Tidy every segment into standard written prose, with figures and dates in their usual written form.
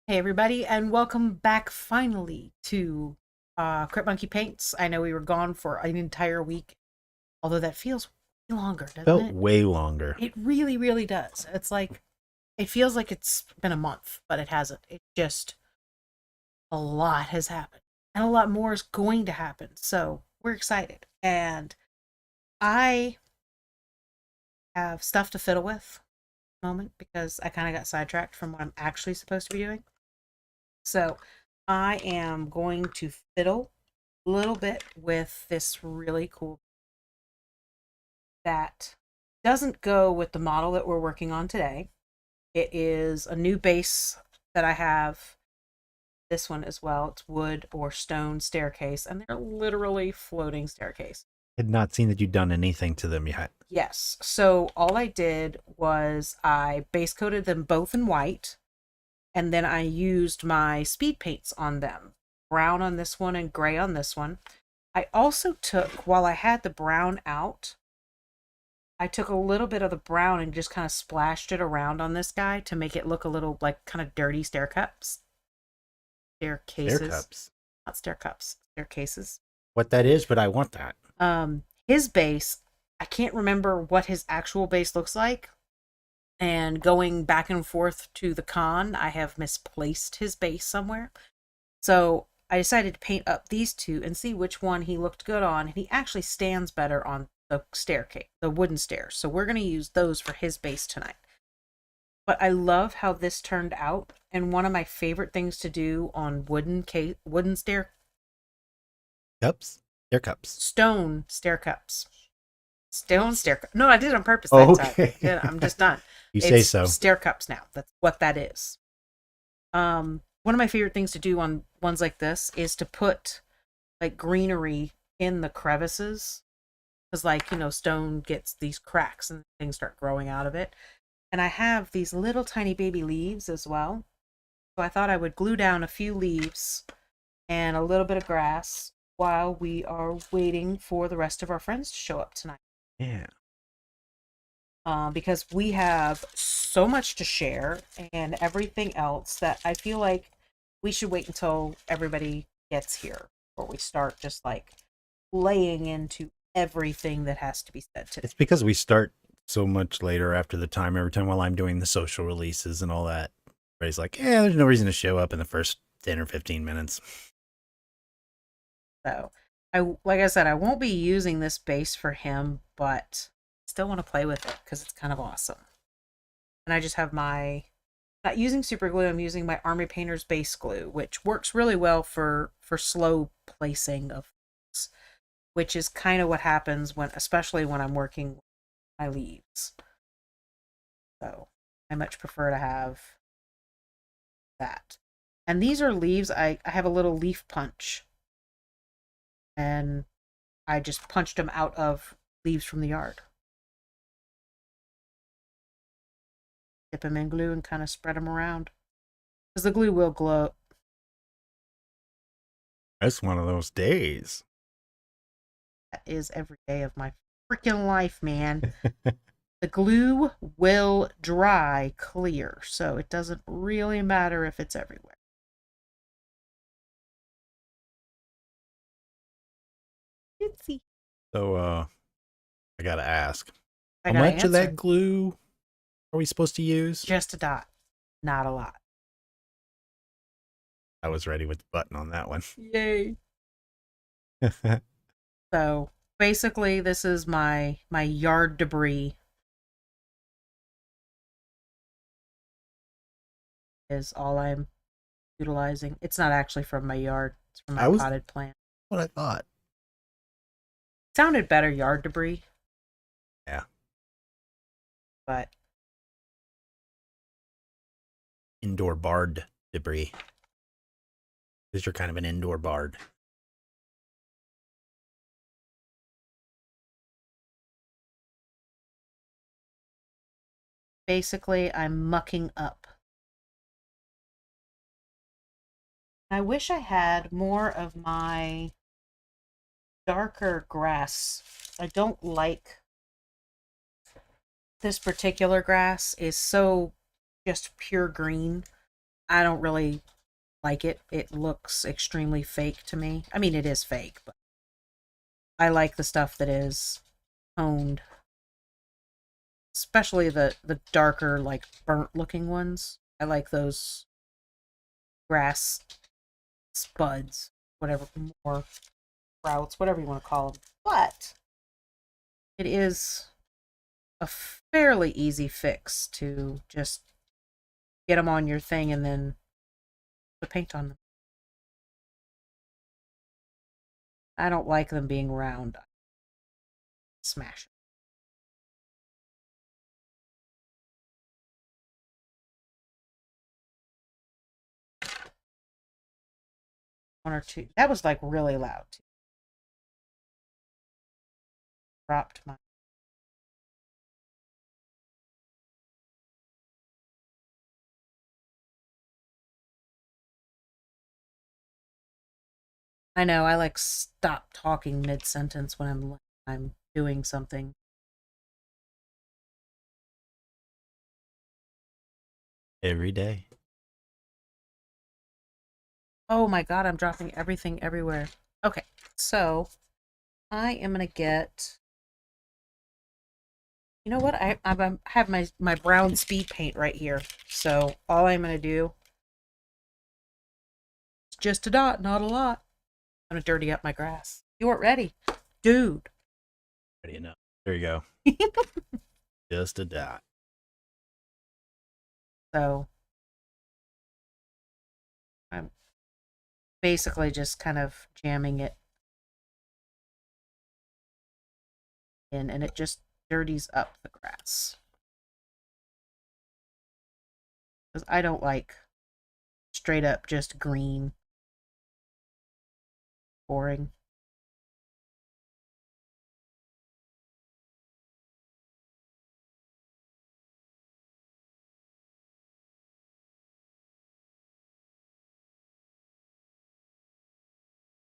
Hey everybody, and welcome back finally to Crypt Monkey Paints. I know we were gone for an entire week, although that feels way longer, doesn't Felt it? way longer. It really, really does. It feels like it's been a month, but it hasn't. It just, a lot has happened, and a lot more is going to happen. So we're excited. And I have stuff to fiddle with at the moment because I kind of got sidetracked from what I'm actually supposed to be doing. So I am going to fiddle a little bit with this really cool that doesn't go with the model that we're working on today. It is a new base that I have. This one as well. It's wood or stone staircase, and they're literally floating staircase. Had not seen that you'd done anything to them yet. Yes. So all I did was I base coated them both in white, and then I used my speed paints on them. Brown on this one and gray on this one. I also took, while I had the brown out, I took a little bit of the brown and just kind of splashed it around on this guy to make it look a little like kind of dirty stair cups. Their Staircases. cups. Not stair cups, staircases. What that is, but I want that. His base, I can't remember what his actual base looks like. And going back and forth to the con, I have misplaced his base somewhere. So I decided to paint up these two and see which one he looked good on. And he actually stands better on the staircase, the wooden stairs. So we're going to use those for his base tonight. But I love how this turned out. And one of my favorite things to do on wooden Cups? Their cups. stone stair cups. Stone stair cups. No, I did it on purpose that Oh, time. okay. Yeah, I'm just done. You say It's so. stair cups now. That's what that is. One of my favorite things to do on ones like this is to put like greenery in the crevices because stone gets these cracks and things start growing out of it. And I have these little tiny baby leaves as well, so I thought I would glue down a few leaves and a little bit of grass while we are waiting for the rest of our friends to show up tonight. Yeah. Because we have so much to share and everything else that I feel like we should wait until everybody gets here before we start just like laying into everything that has to be said today. It's because we start so much later after the time every time while I'm doing the social releases and all that. Everybody's like, yeah, there's no reason to show up in the first 10 or 15 minutes. So, like I said, I won't be using this base for him, but still want to play with it because it's kind of awesome. And I just have not using super glue, I'm using my Army Painter's base glue, which works really well for slow placing of things, which is kind of what happens especially when I'm working with my leaves. So I much prefer to have that. And these are leaves. I have a little leaf punch, and I just punched them out of leaves from the yard. Dip them in glue and kind of spread them around because the glue will glow. That's one of those days. That is every day of my freaking life, man. The glue will dry clear, so it doesn't really matter if it's everywhere. Itsy. So, I gotta ask, I how gotta much of answer. that glue are we supposed to use? Just a dot, not a lot. I was ready with the button on that one. Yay. So basically, this is my yard debris. Is all I'm utilizing. It's not actually from my yard. It's from my I was potted plant. what I thought. Sounded better yard debris, Yeah. but Indoor bard debris. Because you're kind of an indoor bard. basically I'm mucking up. I wish I had more of my darker grass. I don't like this particular grass is so just pure green. I don't really like it. It looks extremely fake to me. I mean, it is fake, but I like the stuff that is toned, especially the darker, like burnt looking ones. I like those grass spuds, whatever, more sprouts, whatever you want to call them. But it is a fairly easy fix to just get them on your thing and then put paint on them. I don't like them being round. Smash. One or two. That was like really loud. Dropped my. I know. I like stop talking mid sentence when I'm doing something. Every day. Oh my god! I'm dropping everything everywhere. Okay, so I am gonna get. You know what? I have my brown speed paint right here. So all I'm gonna do is just a dot, not a lot. I'm gonna dirty up my grass. You weren't ready, dude. Ready enough. There you go. Just a dot. So I'm basically just kind of jamming it in, and it just dirties up the grass. Because I don't like straight up just green. Boring.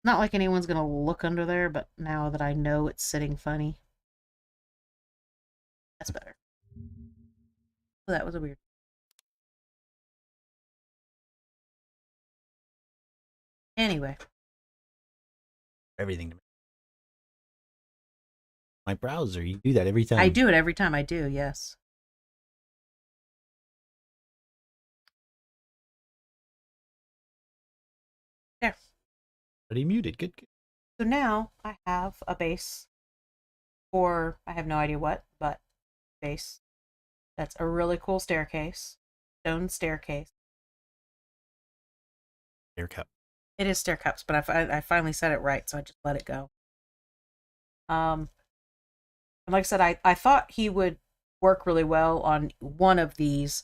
Not like anyone's gonna look under there, but now that I know it's sitting funny, that's better. Oh, that was a weird. Anyway, Everything to me. My browser, you do that every time. I do it every time I do, yes. There. But he muted. Good. So now I have a base for, I have no idea what, but base. That's a really cool staircase. Stone staircase. Air cup. It is stair cups, but I finally said it right, so I just let it go. And like I said, I thought he would work really well on one of these,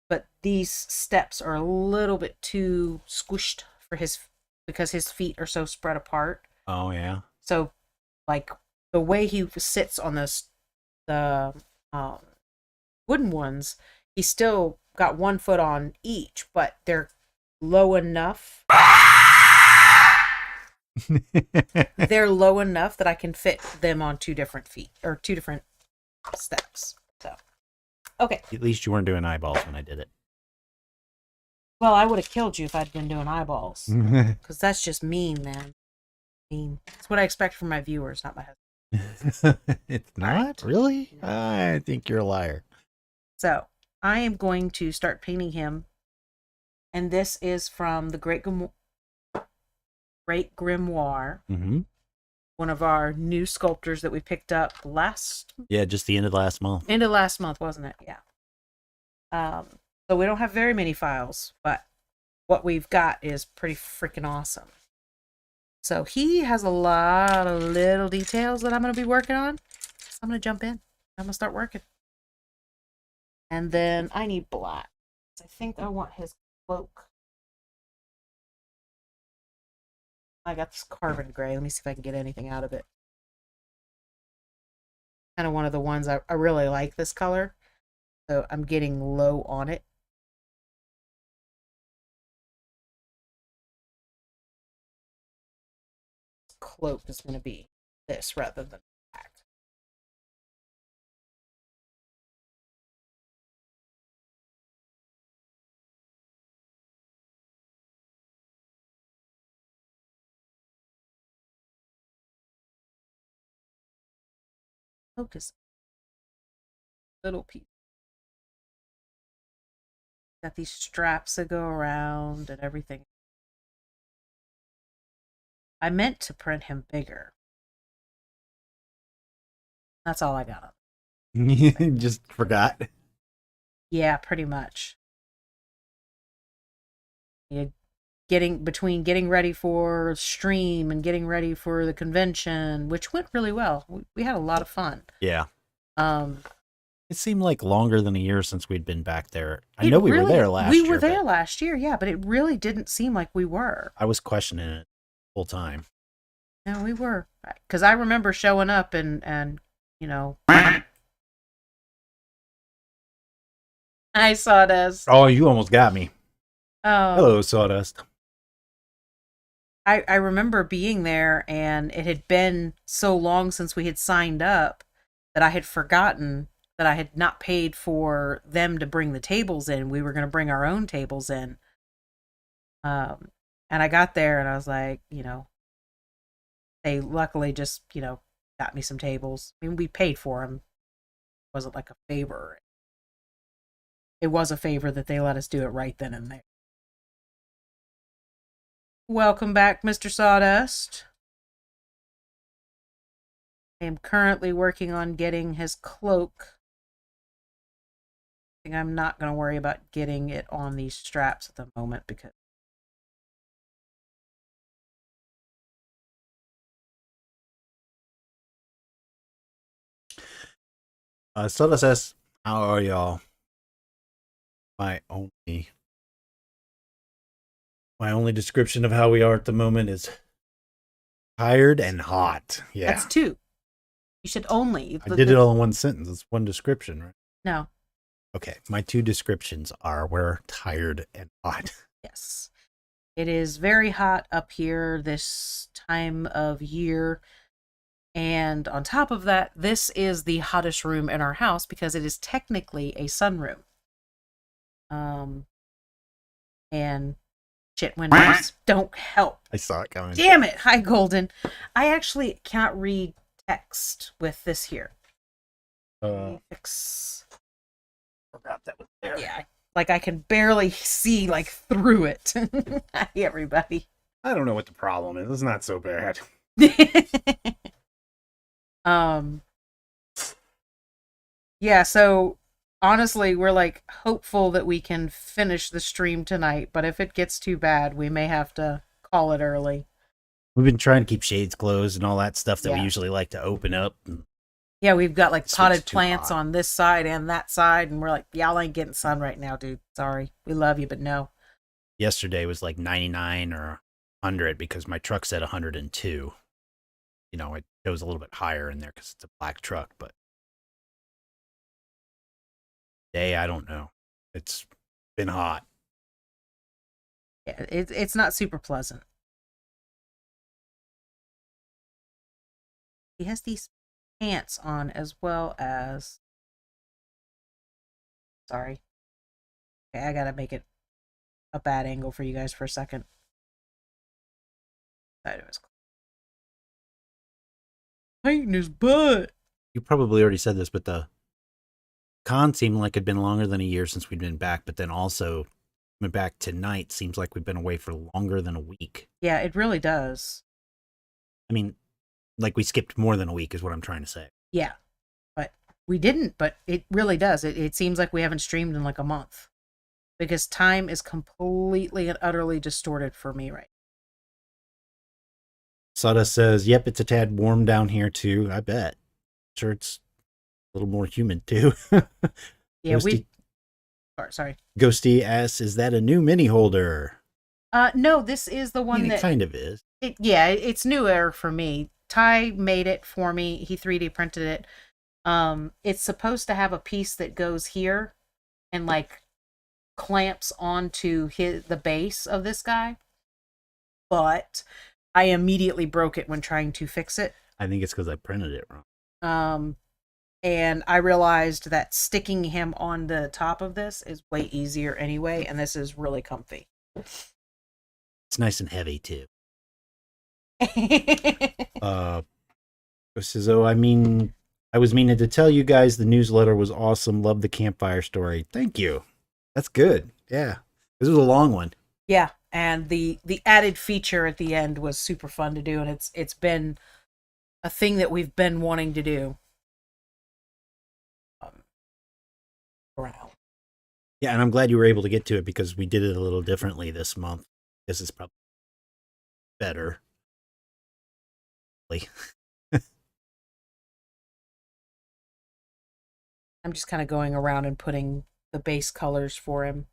but these steps are a little bit too squished for his, because his feet are so spread apart. Oh yeah. So like the way he sits on the um, wooden ones, he's still got one foot on each, but they're low enough. They're low enough that I can fit them on two different feet or two different steps. So, okay. At least you weren't doing eyeballs when I did it. Well, I would have killed you if I'd been doing eyeballs, because that's just mean, man. Mean. That's what I expect from my viewers, not my husband. It's not really. I think you're a liar. So I am going to start painting him, and this is from the Great Grimoire, one of our new sculptors that we picked up last. Yeah, just the end of last month. End of last month, wasn't it? Yeah. So we don't have very many files, but what we've got is pretty freaking awesome. So he has a lot of little details that I'm going to be working on. So I'm going to jump in. I'm going to start working. And then I need black. I think I want his cloak. I got this carbon gray. Let me see if I can get anything out of it. Kind of one of the ones I really like this color. So I'm getting low on it. Cloak is going to be this rather than black. Focus. Little piece. Got these straps that go around and everything. I meant to print him bigger. That's all I got. Just forgot. Yeah, pretty much. Yeah, getting ready for stream and getting ready for the convention, which went really well. We had a lot of fun. Yeah. Um, It seemed like longer than a year since we'd been back there. I it know we were really- there last We year. were there but last year, yeah, but it really didn't seem like we were. I was questioning it the whole time. No, we were. Because I remember showing up and you know, I saw this. Oh, you almost got me. Oh, Hello, Sawdust. I remember being there, and it had been so long since we had signed up that I had forgotten that I had not paid for them to bring the tables in. We were going to bring our own tables in. And I got there, and I was like, they luckily just, got me some tables. I mean, we paid for them. It wasn't like a favor. It was a favor that they let us do it right then and there. Welcome back, Mr. Sawdust. I am currently working on getting his cloak. I think I'm not going to worry about getting it on these straps at the moment because Sawdust asks, how are y'all? My only description of how we are at the moment is tired and hot. Yeah. that's two. You should only. I did it all in one sentence. It's one description, right? No. Okay. My two descriptions are we're tired and hot. Yes. It is very hot up here this time of year. And on top of that, this is the hottest room in our house because it is technically a sunroom. And shit windows don't help. I saw it coming. Damn it. Hi, Golden. I actually cannot read text with this here. Forgot that was there. Yeah. Like I can barely see like through it. Hi, everybody. I don't know what the problem is. It's not so bad. Yeah, so honestly, we're like hopeful that we can finish the stream tonight, but if it gets too bad, we may have to call it early. We've been trying to keep shades closed and all that stuff that we Yeah. usually like to open up. Yeah, we've got like It's potted too plants hot. on this side and that side, and we're like, y'all ain't getting sun right now, dude. Sorry. We love you, but no. Yesterday was like 99 or 100 because my truck said 102. It goes a little bit higher in there because it's a black truck, but today, I don't know. It's been hot. Yeah, it's not super pleasant. He has these pants on as well as. Sorry. Okay, I gotta make it a bad angle for you guys for a second. That was painting his butt. You probably already said this, but the con seemed like it'd been longer than a year since we'd been back, but then also went back tonight seems like we've been away for longer than a week. Yeah, it really does. I mean, like we skipped more than a week is what I'm trying to say. Yeah, but we didn't. But it really does. It seems like we haven't streamed in like a month because time is completely and utterly distorted for me right Sawdust says, yep, it's a tad warm down here too. I bet. Sure, it's a little more humid too. Yeah, Ghosty, sorry. Ghosty asks, is that a new mini holder? No, this is the one I mean, that it kind of is. it's newer for me. Ty made it for me. He 3D printed it. It's supposed to have a piece that goes here and like clamps onto the base of this guy. But I immediately broke it when trying to fix it. I think it's because I printed it wrong. And I realized that sticking him on the top of this is way easier anyway, and this is really comfy. It's nice and heavy too. Says, oh, I mean, I was meaning to tell you guys the newsletter was awesome. Love the campfire story. Thank you. That's good. Yeah. This was a long one. Yeah, and the added feature at the end was super fun to do, and it's been a thing that we've been wanting to do. Around. Yeah, and I'm glad you were able to get to it because we did it a little differently this month. This is probably better. I'm just kind of going around and putting the base colors for him.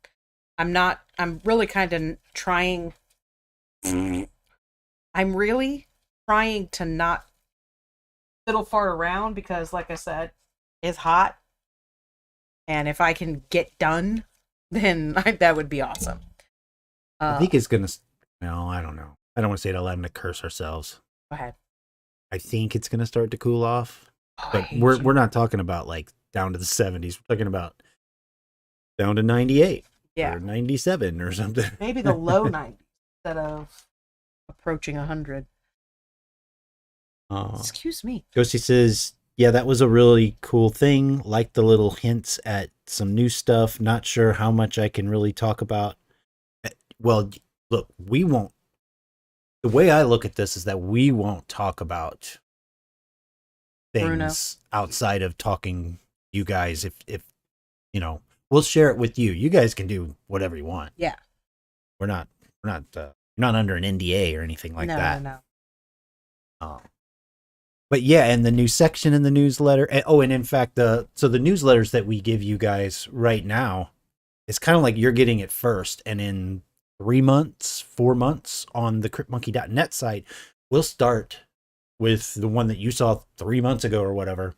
I'm really kind of trying. I'm really trying to not fiddle fart around because, like I said, it's hot. And if I can get done, then that would be awesome. I think it's going to... No, I don't know. I don't want to say it out loud and to curse ourselves. Go ahead. I think it's going to start to cool off. Oh, but we're not talking about like down to the 70s. We're talking about down to 98 or 97 or something. Maybe the low 90s instead of approaching 100. Excuse me. Ghosty says, yeah, that was a really cool thing. Like the little hints at some new stuff. Not sure how much I can really talk about. Well, look, we won't. The way I look at this is that we won't talk about things Bruno. Outside of talking you guys. If you know, we'll share it with you. You guys can do whatever you want. Yeah. We're not under an NDA or anything like that. No. But yeah, and the new section in the newsletter. And in fact, the newsletters that we give you guys right now, it's kind of like you're getting it first. And in 4 months on the cryptmonkey.net site, we'll start with the one that you saw 3 months ago or whatever.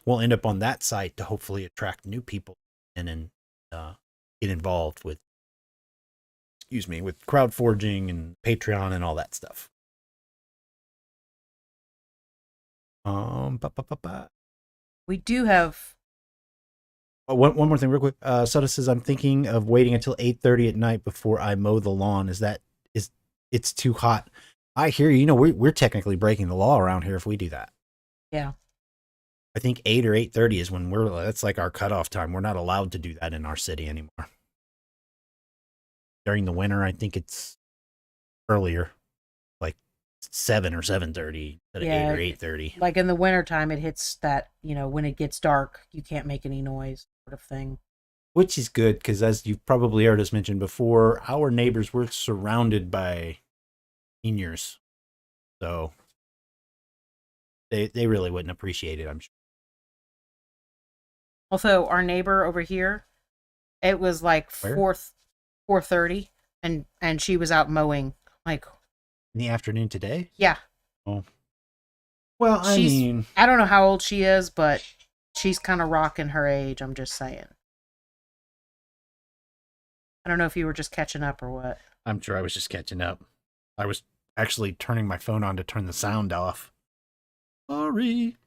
We'll end up on that site to hopefully attract new people and get involved with, with crowd forging and Patreon and all that stuff. We do have one more thing real quick. Soda says, I'm thinking of waiting until 8:30 at night before I mow the lawn. It's too hot. I hear you. We're technically breaking the law around here if we do that. Yeah. I think 8 or 8:30 is when that's like our cutoff time. We're not allowed to do that in our city anymore. During the winter, I think it's earlier, like 7 or 7:30 instead of 8 or 8:30. Like in the wintertime, it hits that, when it gets dark, you can't make any noise sort of thing. Which is good because, as you've probably heard us mention before, our neighbors were surrounded by seniors. So they really wouldn't appreciate it, I'm sure. Also, our neighbor over here, it was like 4:30 and she was out mowing like in the afternoon today? Yeah. Oh. Well, I don't know how old she is, but she's kind of rocking her age, I'm just saying. I don't know if you were just catching up or what. I'm sure I was just catching up. I was actually turning my phone on to turn the sound off. Sorry.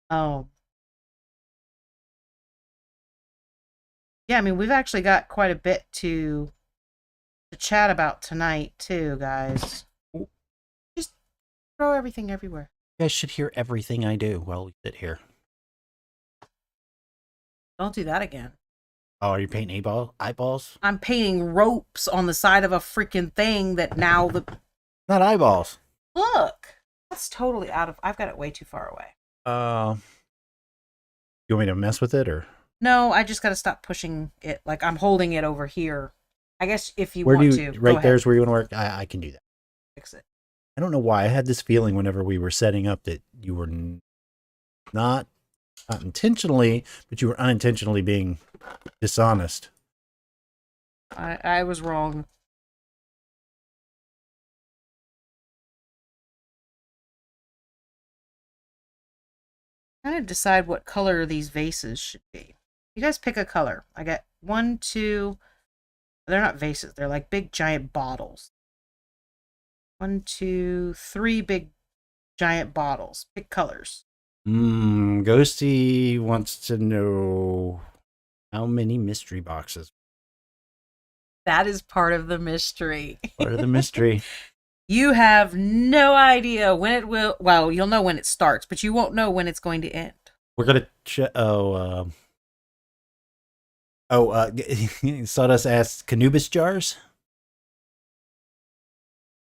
Oh. Yeah, we've actually got quite a bit to chat about tonight, too, guys. Just throw everything everywhere. You guys should hear everything I do while we sit here. Don't do that again. Oh, are you painting eyeballs? I'm painting ropes on the side of a freaking thing that now Not eyeballs. Look! That's totally out of... I've got it way too far away. You want me to mess with it, or...? No, I just got to stop pushing it. Like, I'm holding it over here. I guess if you want to... Right there's where you want to work? I can do that. Fix it. I don't know why. I had this feeling whenever we were setting up that you were not intentionally, but you were unintentionally being dishonest. I was wrong. I'm trying to decide what color these vases should be. You guys pick a color. I got 1, 2... They're not vases. They're like big, giant bottles. 1, 2, 3 big, giant bottles. Pick colors. Ghosty wants to know how many mystery boxes. That is part of the mystery. Part of the mystery. You have no idea when it will... Well, you'll know when it starts, but you won't know when it's going to end. We're gonna Sawdust asks, Canubis jars?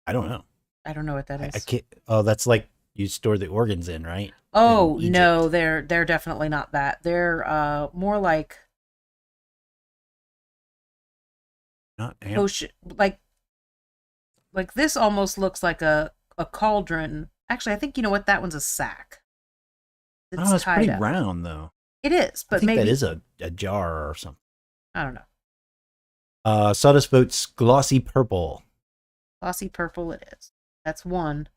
I don't know. I don't know what that is. I can't. Oh, that's like you store the organs in, right? Oh In no, Egypt. they're definitely not that. They're more like Not potion, like this almost looks like a cauldron. Actually, I think you know what, that one's a sack. It's Oh, it's tied pretty up. round though. It is, I but think that maybe is a jar or something. I don't know. Sawdust votes glossy purple. Glossy purple it is. That's one.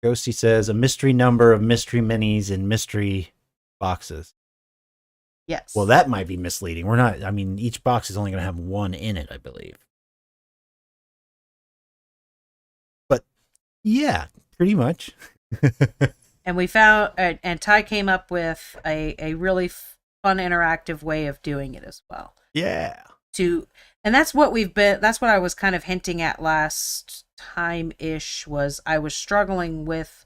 Ghosty says a mystery number of mystery minis in mystery boxes. Yes. Well, that might be misleading. We're not. I mean, each box is only going to have one in it, I believe. But yeah, pretty much. And we found, and Ty came up with a really fun interactive way of doing it as well. Yeah. And that's what that's what I was kind of hinting at last time ish, was I was struggling with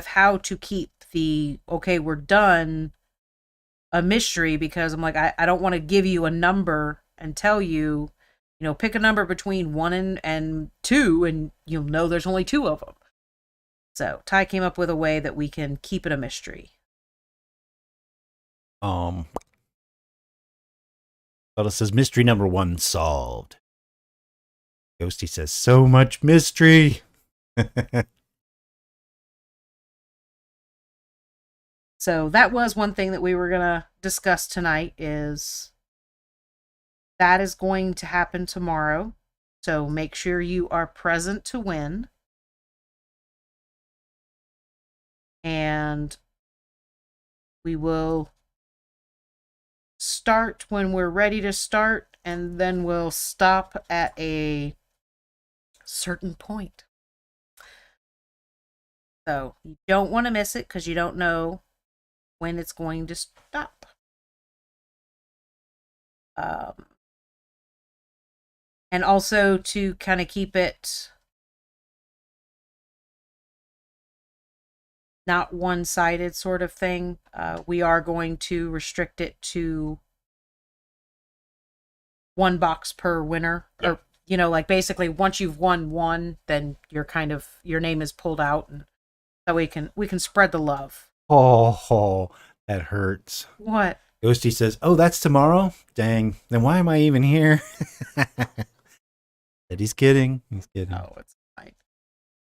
how to keep the okay, we're done a mystery, because I'm like, I don't want to give you a number and tell you, pick a number between 1 and 2 and you'll know there's only 2 of them. So Ty came up with a way that we can keep it a mystery. But it says mystery number 1 solved. Ghosty says so much mystery. So that was one thing that we were going to discuss tonight, is that is going to happen tomorrow. So make sure you are present to win. And we will start when we're ready to start, and then we'll stop at a certain point. So you don't want to miss it, because you don't know when it's going to stop. And also to kind of keep it not one-sided sort of thing, we are going to restrict it to 1 box per winner. Yeah. Or like basically once you've won 1, then you're your name is pulled out, and so we can spread the love. Oh, that hurts. What? Ghosty says, "Oh, that's tomorrow? Dang. Then why am I even here?" But he's kidding. He's kidding. Oh, it's fine.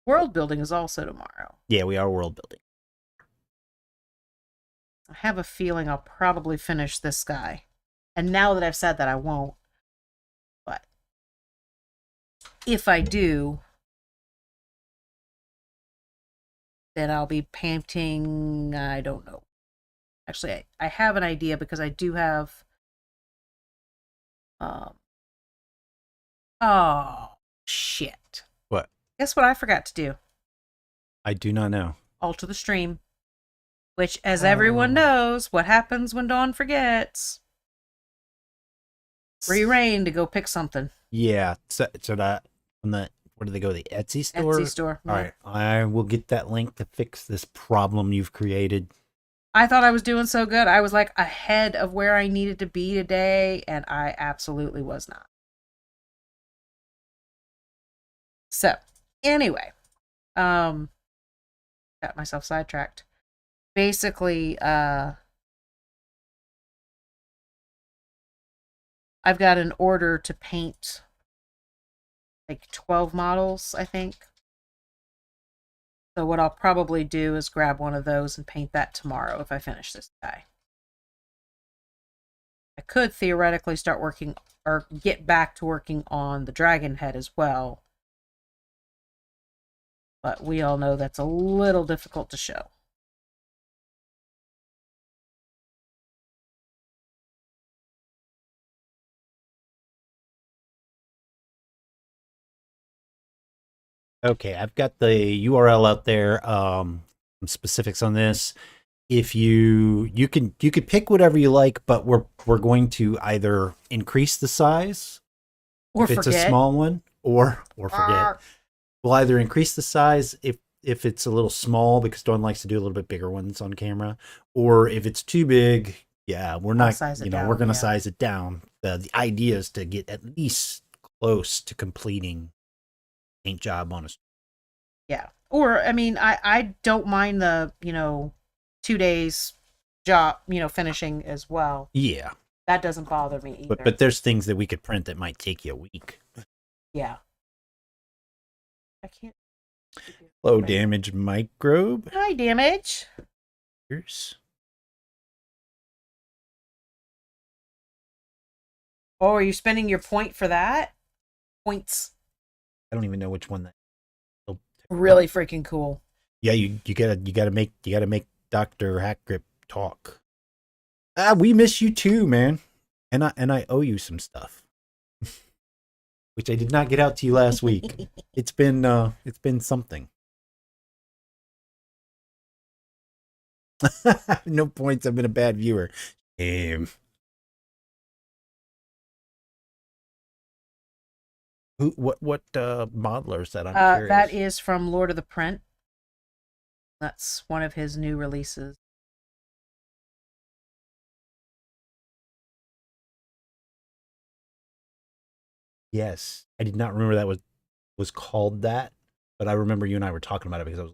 World building is also tomorrow. Yeah, we are world building. I have a feeling I'll probably finish this guy. And now that I've said that, I won't. But if I do, then I'll be painting, I don't know. Actually, I have an idea, because I do have oh shit. What? Guess what I forgot to do? I do not know. Alter the stream. Which, as everyone knows, what happens when Dawn forgets? Free reign to go pick something. Yeah, so that from the, where do they go? The Etsy store? Etsy store. All right, I will get that link to fix this problem you've created. I thought I was doing so good. I was like ahead of where I needed to be today, and I absolutely was not. So, anyway, got myself sidetracked. Basically, I've got an order to paint like 12 models, I think. So what I'll probably do is grab one of those and paint that tomorrow if I finish this guy. I could theoretically start working, or get back to working on the dragon head as well. But we all know that's a little difficult to show. Okay, I've got the URL out there. Some specifics on this. If you could pick whatever you like, but we're going to either increase the size or if it's forget. a small one, or forget. we'll either increase the size if it's a little small, because Dawn likes to do a little bit bigger ones on camera, or if it's too big, yeah, we're not, size it we're down, gonna yeah. size it down. The idea is to get at least close to completing paint job on a. Yeah. Or I mean, I don't mind the 2 days job finishing as well. Yeah, That doesn't bother me either. but there's things that we could print that might take you a week. Yeah. I can't. Low damage microbe. High damage. Here's. Oh, are you spending your point for that? Points. I don't even know which one that. Really freaking cool. Yeah, you gotta make Dr. Hackgrip talk. We miss you too, man. And I owe you some stuff. Which I did not get out to you last week. It's been something. No points, I've been a bad viewer. What modeler is that? I'm curious. That is from Lord of the Print. That's one of his new releases. Yes, I did not remember that was called that, but I remember you and I were talking about it because I was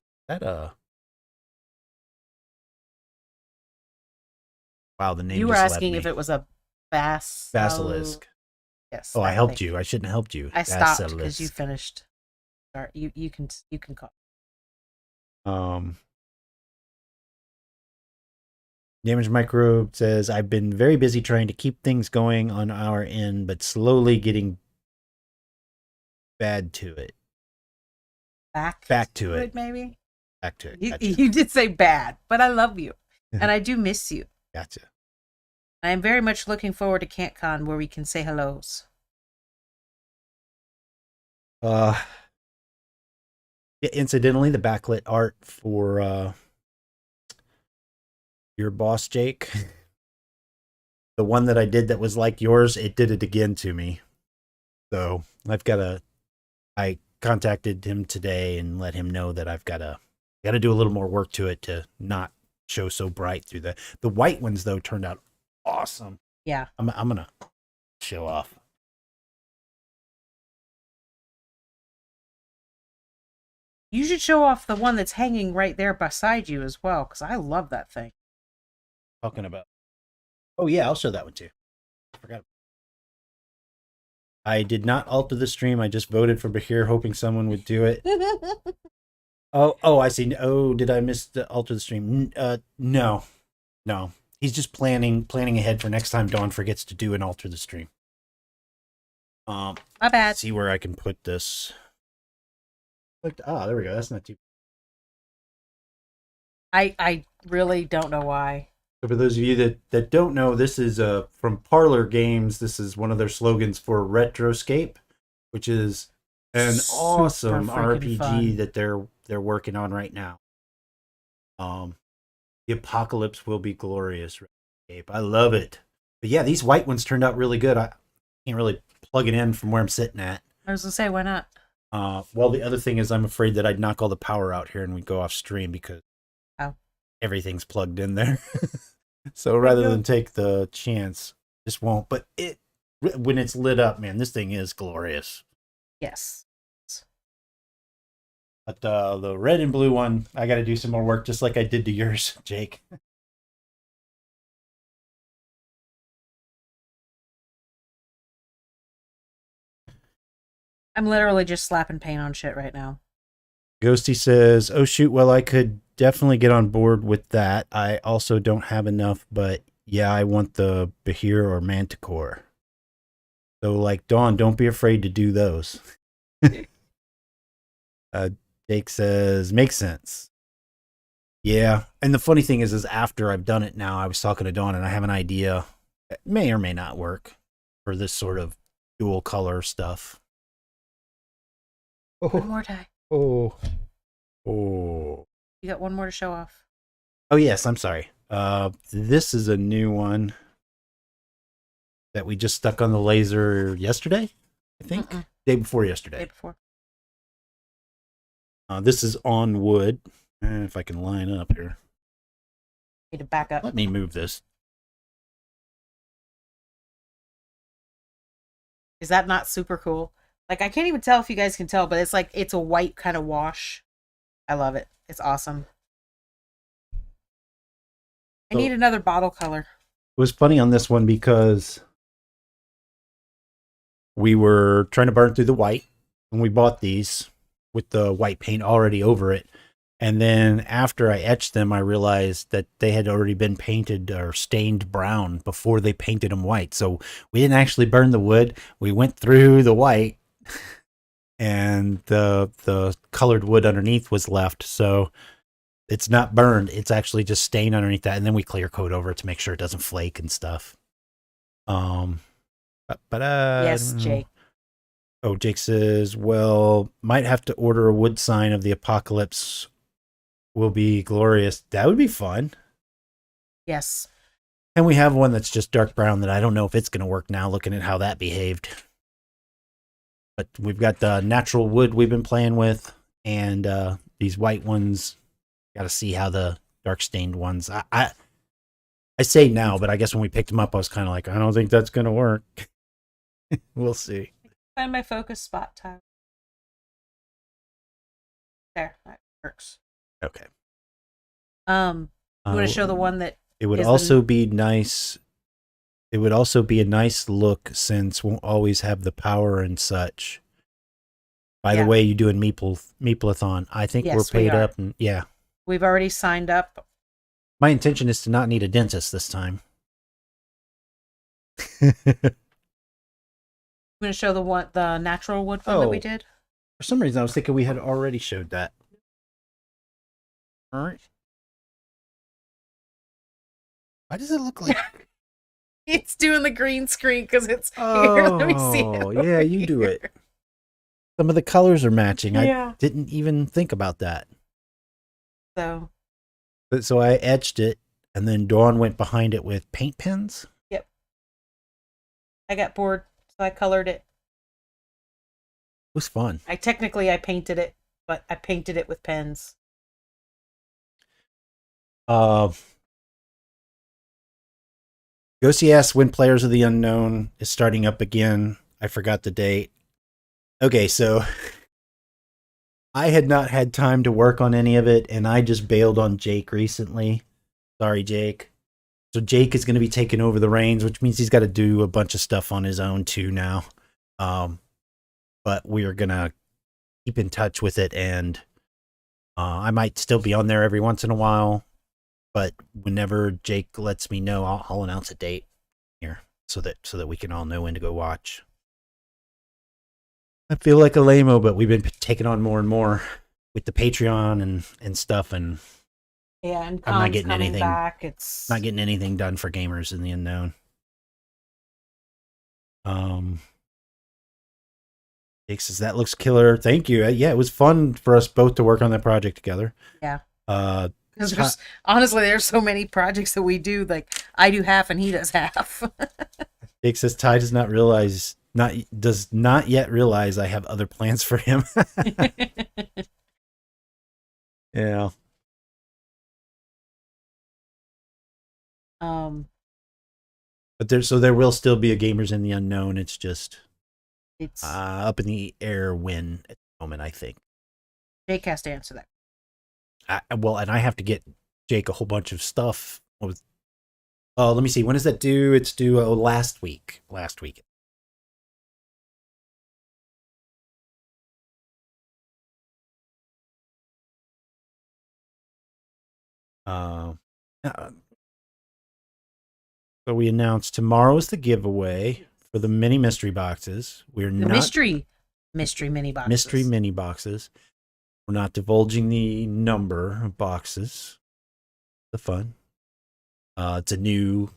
wow, the name. You were asking if it was a basilisk. Yes. Oh, I helped you. I shouldn't have helped you. I stopped because you finished. You can call. Damage Microbe says, I've been very busy trying to keep things going on our end, but slowly getting bad to it. Back to it, maybe? Back to it. Gotcha. You did say bad, but I love you. And I do miss you. Gotcha. I am very much looking forward to CantCon where we can say hellos. Incidentally, the backlit art for your boss, Jake, the one that I did that was like yours, it did it again to me. So I contacted him today and let him know that I've got to do a little more work to it to not show so bright through the white ones, though, turned out awesome. Yeah. I'm gonna show off. You should show off the one that's hanging right there beside you as well, because I love that thing. Talking about. Oh yeah, I'll show that one too. I forgot. I did not alter the stream. I just voted for Bahir, hoping someone would do it. Oh, I see. Oh, did I miss the alter the stream? No. He's just planning ahead for next time Dawn forgets to do an alter the stream. My bad. See where I can put this. There we go. That's not too. I really don't know why. So for those of you that don't know, this is from Parlor Games. This is one of their slogans for Retroscape, which is an awesome RPG fun. that they're working on right now. The apocalypse will be glorious. I love it. But yeah, these white ones turned out really good. I can't really plug it in from where I'm sitting at. I was gonna say, why not? Well, the other thing is I'm afraid that I'd knock all the power out here and we'd go off stream because everything's plugged in there. So rather than take the chance, just won't. But when it's lit up, man, this thing is glorious. Yes. But the red and blue one, I got to do some more work, just like I did to yours, Jake. I'm literally just slapping paint on shit right now. Ghosty says, oh shoot, well, I could definitely get on board with that. I also don't have enough, but yeah, I want the Bahir or Manticore. So like Dawn, don't be afraid to do those. Jake says, makes sense. Yeah, and the funny thing is after I've done it now, I was talking to Dawn and I have an idea. It may or may not work for this sort of dual color stuff. One more die. Oh. You got one more to show off. Oh yes, I'm sorry. This is a new one that we just stuck on the laser yesterday, I think. Day before yesterday. Day before. This is on wood. If I can line up here. Need to back up. Let me move this. Is that not super cool? Like, I can't even tell if you guys can tell, but it's like, it's a white kind of wash. I love it. It's awesome. I need another bottle color. It was funny on this one because we were trying to burn through the white and we bought these with the white paint already over it. And then after I etched them, I realized that they had already been painted or stained brown before they painted them white. So we didn't actually burn the wood. We went through the white and the colored wood underneath was left. So it's not burned. It's actually just stained underneath that. And then we clear coat over it to make sure it doesn't flake and stuff. Yes, Jake. Oh, Jake says, well, might have to order a wood sign of the apocalypse. Will be glorious. That would be fun. Yes. And we have one that's just dark brown that I don't know if it's going to work now, looking at how that behaved. But we've got the natural wood we've been playing with, and these white ones. Got to see how the dark stained ones. I say now, but I guess when we picked them up, I was kind of like, I don't think that's going to work. We'll see. Find my focus spot time. There, that works. Okay. You want to show the one that it would also be nice. It would also be a nice look since won't always have the power and such. By the way, you doing Meeple-a-thon. I think we're paid up, and yeah. We've already signed up. My intention is to not need a dentist this time. I'm going to show the natural wood one that we did. For some reason, I was thinking we had already showed that. All right. Why does it look like... It's doing the green screen because it's... Here, let me see it. Oh, yeah, you do it. Some of the colors are matching. Yeah. I didn't even think about that. So I etched it, and then Dawn went behind it with paint pens? Yep. I got bored, so I colored it. It was fun. I painted it, but I painted it with pens. Ghosty asks when Players of the Unknown is starting up again. I forgot the date. Okay, so I had not had time to work on any of it, and I just bailed on Jake recently. Sorry, Jake. So Jake is going to be taking over the reins, which means he's got to do a bunch of stuff on his own too now. But we are going to keep in touch with it, and I might still be on there every once in a while. But whenever Jake lets me know, I'll announce a date here so that we can all know when to go watch. I feel like a lame-o, but we've been taking on more and more with the Patreon and stuff, and and I'm not getting anything back. Not getting anything done for Gamers in the Unknown. Jake says that looks killer. Thank you. Yeah, it was fun for us both to work on that project together. Yeah. Because honestly, there's so many projects that we do. Like I do half and he does half. Jake says Ty does not yet realize I have other plans for him. Yeah. But there will still be a Gamers in the Unknown. It's just up in the air when at the moment, I think. Jake has to answer that. And I have to get Jake a whole bunch of stuff. Let me see. When does that due? It's due last week. Last week. So we announced tomorrow's the giveaway for the mini mystery boxes. Mystery mini boxes. Mystery mini boxes. We're not divulging the number of boxes. The fun. It's a new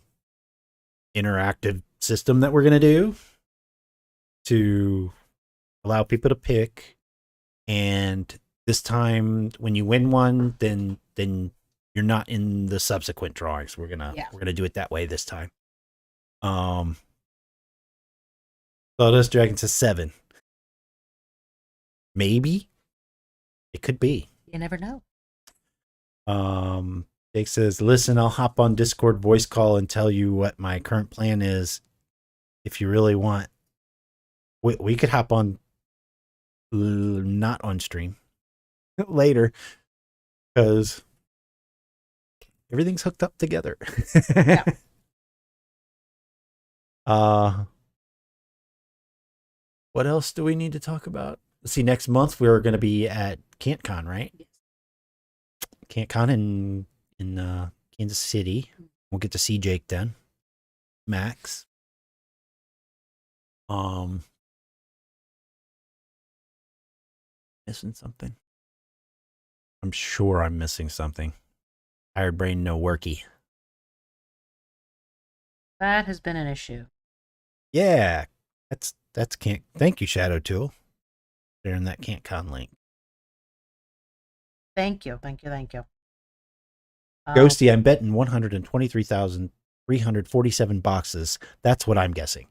interactive system that we're going to do to allow people to pick. And this time, when you win one, then you're not in the subsequent drawings. We're gonna do it that way this time. Stardust Dragon says 7. Maybe. It could be. You never know. Jake says, listen, I'll hop on Discord voice call and tell you what my current plan is. If you really want, we could hop on, not on stream later, because everything's hooked up together. Yeah. What else do we need to talk about? Let's see, next month we're going to be at CantCon, right? Yes. CantCon in Kansas City. We'll get to see Jake then. Max. Missing something? I'm sure I'm missing something. Tired brain, no worky. That has been an issue. Yeah, that's can't. Thank you, Shadow Tool. Sharing that CantCon link. Thank you. Ghosty, I'm betting 123,347 boxes. That's what I'm guessing.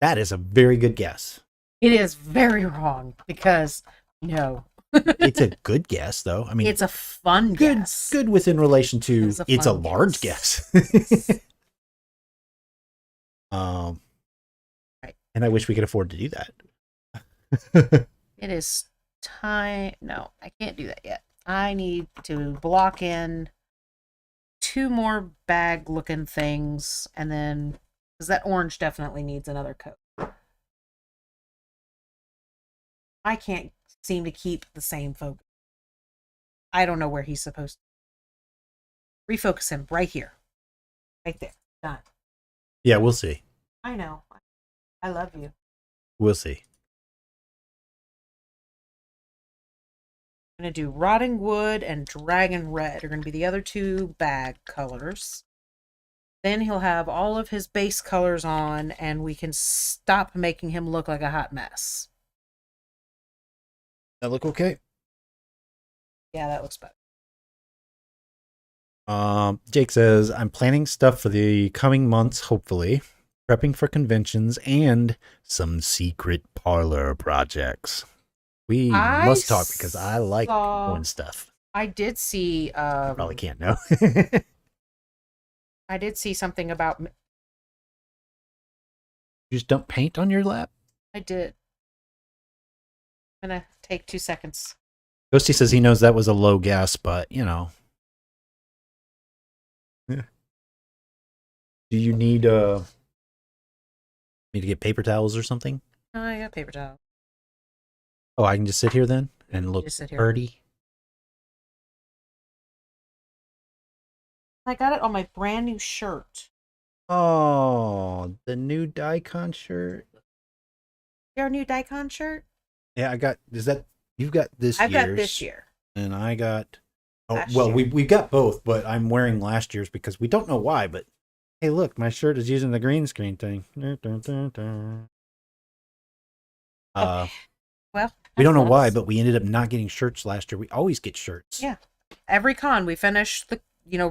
That is a very good guess. It is very wrong because no. It's a good guess, though. I mean, it's a fun guess. Good within relation to it's a large guess. Right. And I wish we could afford to do that. It is time. No, I can't do that yet. I need to block in 2 more bag looking things, and then because that orange definitely needs another coat. I can't seem to keep the same focus. I don't know where he's supposed to refocus him. Right here, right there. Done. Yeah, we'll see. I know. I love you. We'll see. I'm going to do Rotting Wood and Dragon Red are going to be the other 2 bag colors. Then he'll have all of his base colors on, and we can stop making him look like a hot mess. That look okay? Yeah, that looks better. Jake says, I'm planning stuff for the coming months, hopefully. Prepping for conventions and some secret parlor projects. We must talk because I like doing stuff. I did see... probably can't know. I did see something about... You just dump paint on your lap? I did. I'm going to take 2 seconds. Ghosty says he knows that was a low guess, but, you know. Yeah. Do you need me to get paper towels or something? Oh, I got paper towel. Oh, I can just sit here then and look pretty. I got it on my brand new shirt. Oh, the new Daikon shirt. Your new Daikon shirt? Yeah, I got. Is that you've got this? I've got this year, and I got. Oh, last well, year. we got both, but I'm wearing last year's because we don't know why. But hey, look, my shirt is using the green screen thing. Okay. Well, we don't know why, but we ended up not getting shirts last year. We always get shirts. Yeah, every con we finish the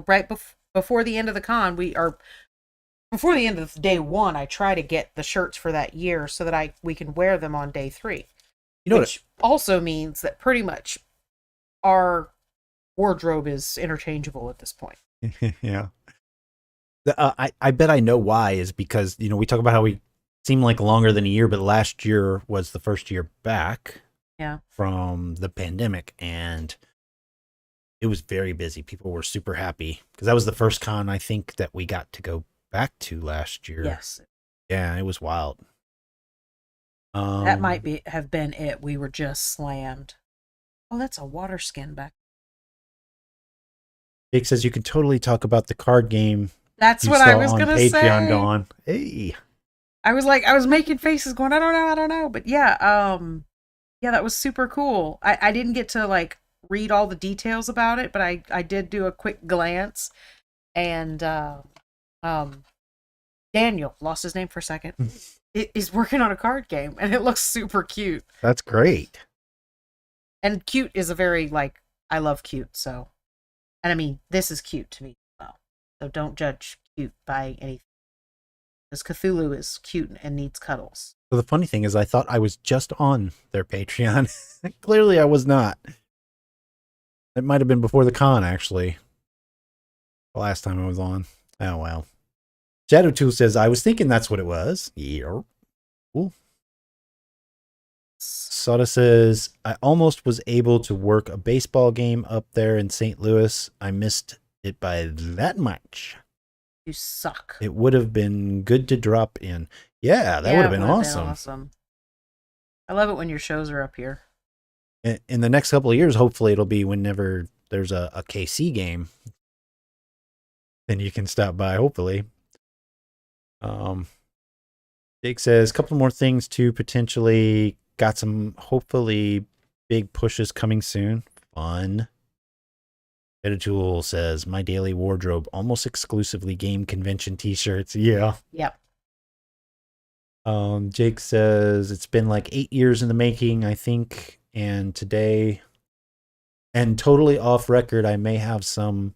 right before the end of the con before the end of day 1. I try to get the shirts for that year so that we can wear them on day 3. Which also means that pretty much our wardrobe is interchangeable at this point. Yeah. I bet I know why is because we talk about how we seem like longer than a year, but last year was the first year back. Yeah. From the pandemic, and it was very busy. People were super happy because that was the first con I think that we got to go back to last year. Yes. Yeah, it was wild. That might have been it. We were just slammed. Oh, that's a water skin back. Jake says you can totally talk about the card game. That's what I was gonna say. Patreon, Dawn. Hey. I was making faces going, I don't know. But yeah, that was super cool. I didn't get to read all the details about it, but I did do a quick glance. And Daniel, lost his name for a second, is working on a card game, and it looks super cute. That's great. And cute is a very, I love cute, so. And I mean, this is cute to me as well. So don't judge cute by anything. Because Cthulhu is cute and needs cuddles. So the funny thing is I thought I was just on their Patreon. Clearly I was not. It might have been before the con, actually. The last time I was on. Oh, well. Shadow Tool says, I was thinking that's what it was. Yeah. Cool. Soda says, I almost was able to work a baseball game up there in St. Louis. I missed it by that much. You suck. It would have been good to drop in. Yeah, that would have been awesome. I love it when your shows are up here. In the next couple of years, hopefully it'll be whenever there's a KC game. Then you can stop by, hopefully. Jake says, a couple more things to potentially got some, hopefully, big pushes coming soon. Fun. Editool says, my daily wardrobe, almost exclusively game convention t-shirts. Yeah. Yep. Jake says, it's been like 8 years in the making, I think. And today, and totally off record, I may have some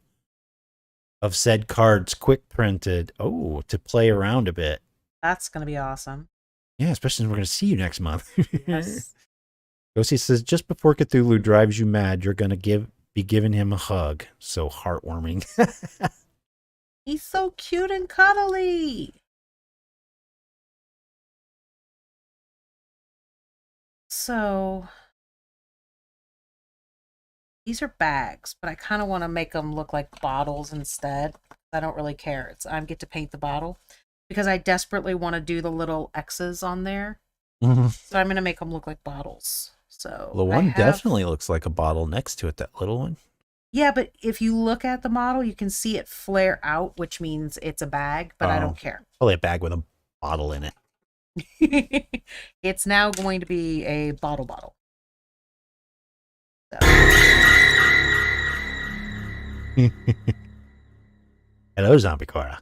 of said cards quick printed. Oh, to play around a bit. That's going to be awesome. Yeah, especially when we're going to see you next month. Yes. Ghosty says, just before Cthulhu drives you mad, you're going to be giving him a hug. So heartwarming. He's so cute and cuddly. So, these are bags, but I kind of want to make them look like bottles instead. I don't really care. I get to paint the bottle because I desperately want to do the little X's on there. Mm-hmm. So I'm going to make them look like bottles. So the one definitely looks like a bottle next to it, that little one. Yeah, but if you look at the model, you can see it flare out, which means it's a bag, but I don't care. Probably a bag with a bottle in it. It's now going to be a bottle. So. Hello, Zombie Cora.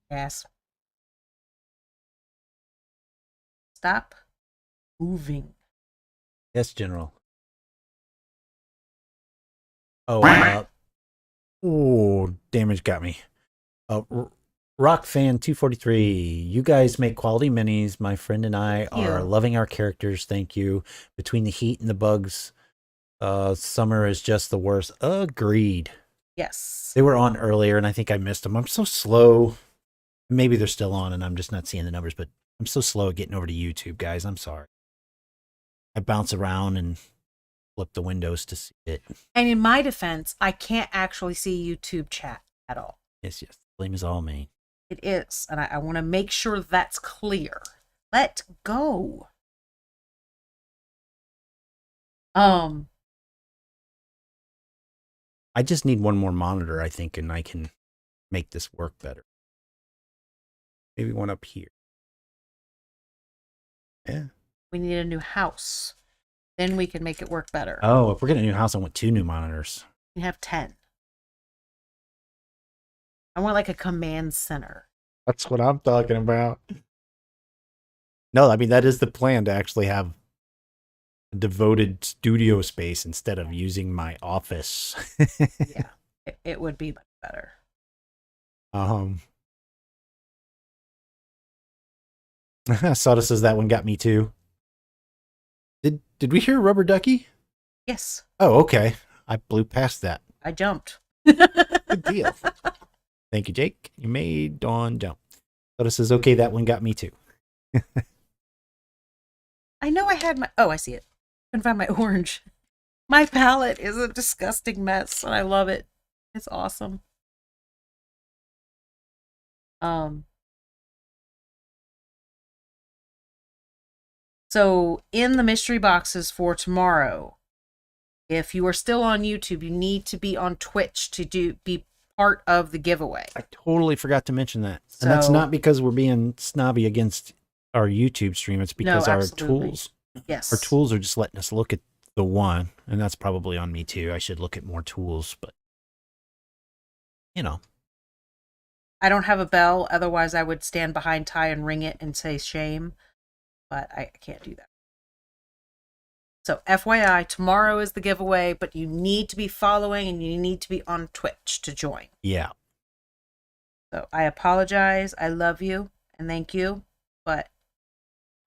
Yes. Stop moving. Yes, General. Oh, damage got me. Rock fan 243. You guys make quality minis. My friend and I are loving our characters. Thank you. Between the heat and the bugs, summer is just the worst. Agreed. Yes. They were on earlier, and I think I missed them. I'm so slow. Maybe they're still on, and I'm just not seeing the numbers, but I'm so slow at getting over to YouTube, guys. I'm sorry. I bounce around and flip the windows to see it. And in my defense, I can't actually see YouTube chat at all. Yes. Blame is all me. It is, and I want to make sure that's clear. Let go. I just need one more monitor, I think, and I can make this work better. Maybe one up here. Yeah. We need a new house. Then we can make it work better. Oh, if we're getting a new house, I want 2 new monitors. We have 10. I want like a command center. That's what I'm talking about. No, I mean, that is the plan, to actually have a devoted studio space instead of using my office. Yeah, it would be much better. Soda says that one got me too. Did we hear Rubber Ducky? Yes. Oh, okay. I blew past that. I jumped. Good deal. Thank you, Jake. You made Dawn jump. Soda says, okay, that one got me too. I know I had my... Oh, I see it. Couldn't find my orange. My palette is a disgusting mess, and I love it. It's awesome. So, in the mystery boxes for tomorrow, if you are still on YouTube, you need to be on Twitch to be part of the giveaway. I totally forgot to mention that. And that's not because we're being snobby against our YouTube stream. It's because our tools. Yes. Our tools are just letting us look at the one. And that's probably on me too. I should look at more tools, but you know. I don't have a bell. Otherwise, I would stand behind Ty and ring it and say shame. But I can't do that. So FYI, tomorrow is the giveaway, but you need to be following and you need to be on Twitch to join. Yeah. So I apologize. I love you and thank you, but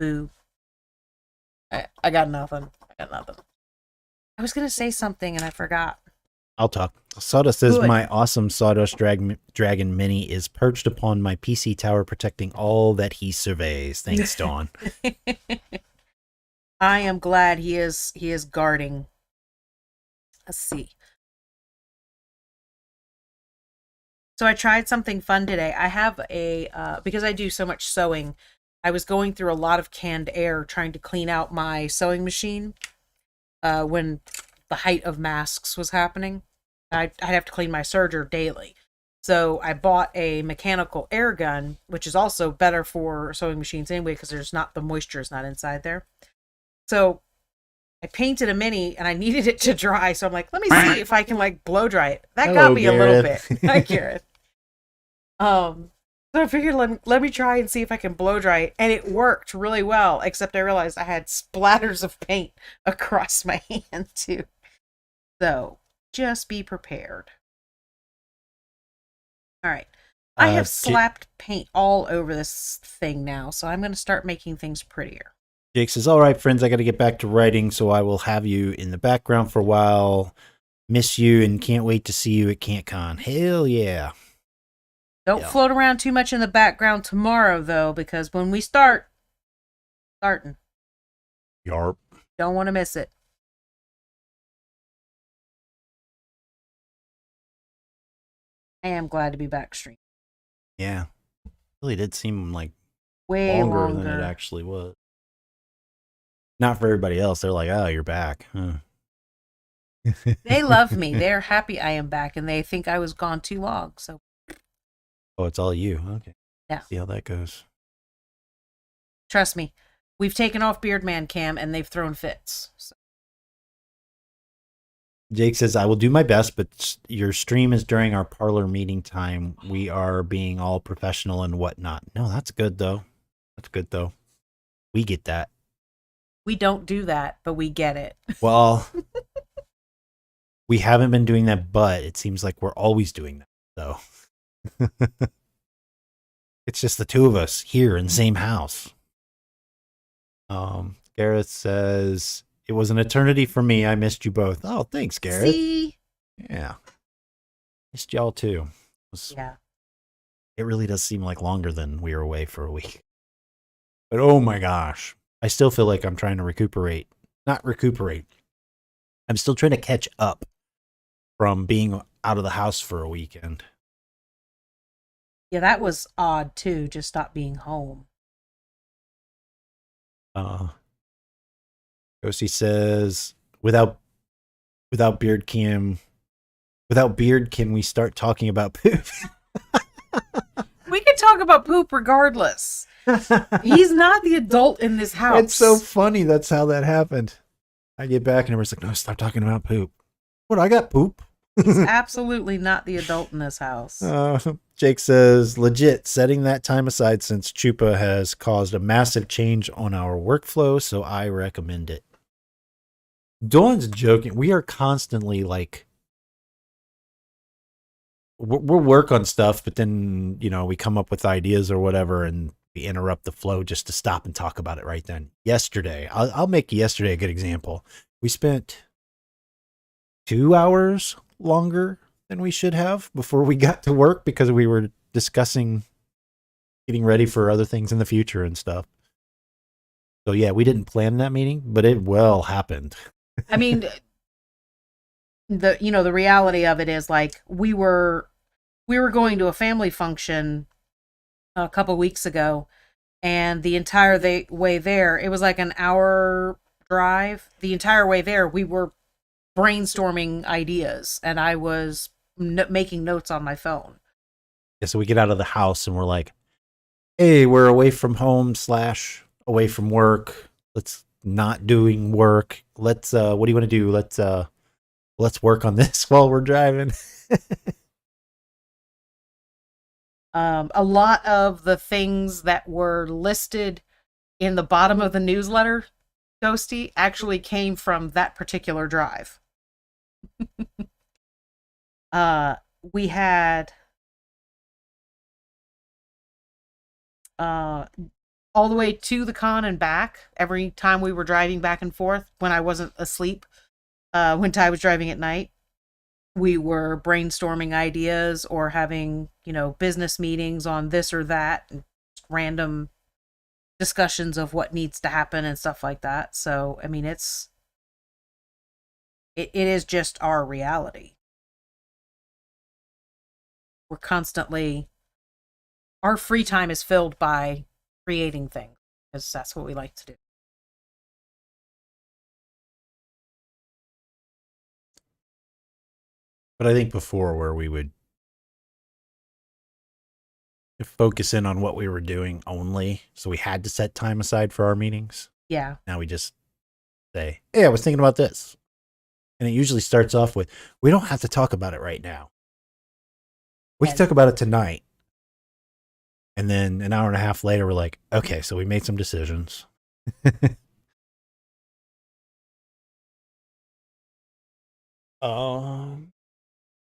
boo. I got nothing. I was going to say something and I forgot. I'll talk. Sawdust says Good. my awesome Sawdust Dragon Mini is perched upon my PC tower, protecting all that he surveys. Thanks, Dawn. I am glad he is guarding. Let's see. So I tried something fun today. I have because I do so much sewing, I was going through a lot of canned air trying to clean out my sewing machine when the height of masks was happening. I'd have to clean my serger daily. So I bought a mechanical air gun, which is also better for sewing machines anyway, because the moisture is not inside there. So I painted a mini and I needed it to dry. So I'm like, let me see if I can blow dry it. That got me Garrett. a little bit. Hi, Garrett. So I figured let me try and see if I can blow dry it. And it worked really well, except I realized I had splatters of paint across my hand too. So just be prepared. All right. I have slapped paint all over this thing now, so I'm going to start making things prettier. Jake says, all right, friends, I got to get back to writing, so I will have you in the background for a while. Miss you and can't wait to see you at CantCon. Hell yeah. Don't float around too much in the background tomorrow, though, because when we starting. Yarp. Don't want to miss it. I am glad to be back streaming. Yeah. It really did seem like way longer than it actually was. Not for everybody else. They're like, oh, you're back. Huh. They love me. They're happy I am back, and they think I was gone too long. So. Oh, it's all you. Okay. Yeah. See how that goes. Trust me. We've taken off Beardman Cam, and they've thrown fits. So. Jake says, I will do my best, but your stream is during our parlor meeting time. We are being all professional and whatnot. No, that's good, though. That's good, though. We get that. We don't do that, but we get it. Well, we haven't been doing that, but it seems like we're always doing that, though. It's just the two of us here in the same house. Gareth says, it was an eternity for me. I missed you both. Oh, thanks, Gareth. See? Yeah. Missed y'all too. Yeah. It really does seem like longer than we were away for a week. But oh my gosh. I still feel like I'm trying to recuperate. Not recuperate. I'm still trying to catch up from being out of the house for a weekend. Yeah, that was odd too, just not being home. Josie says, without beard can we start talking about poop? We can talk about poop regardless. He's not the adult in this house. It's so funny that's how that happened. I get back and everyone's like, no, stop talking about poop. What, I got poop? He's absolutely not the adult in this house. Jake says, legit, setting that time aside since Chupa has caused a massive change on our workflow, so I recommend it. Dawn's joking. We are constantly like, we'll work on stuff, but then, we come up with ideas or whatever, and we interrupt the flow just to stop and talk about it right then. Yesterday, I'll make yesterday a good example. We spent 2 hours longer than we should have before we got to work because we were discussing getting ready for other things in the future and stuff. So yeah, we didn't plan that meeting, but it well happened. I mean, the reality of it is like we were going to a family function a couple weeks ago, and the entire way there, it was like an hour drive. The entire way there, we were brainstorming ideas, and I was making notes on my phone. Yeah, so we get out of the house and we're like, hey, we're away from home / away from work. Let's not doing work. Let's what do you want to do? Let's work on this while we're driving. A lot of the things that were listed in the bottom of the newsletter, Ghosty, actually came from that particular drive. We had all the way to the con and back, every time we were driving back and forth when I wasn't asleep, when Ty was driving at night. we were brainstorming ideas or having, business meetings on this or that, and random discussions of what needs to happen and stuff like that. So, I mean, it is just our reality. We're constantly, our free time is filled by creating things because that's what we like to do. But I think before, where we would focus in on what we were doing only, so we had to set time aside for our meetings. Yeah. Now we just say, hey, I was thinking about this. And it usually starts off with, we don't have to talk about it right now. We can talk about it tonight. And then an hour and a half later, we're like, okay, so we made some decisions.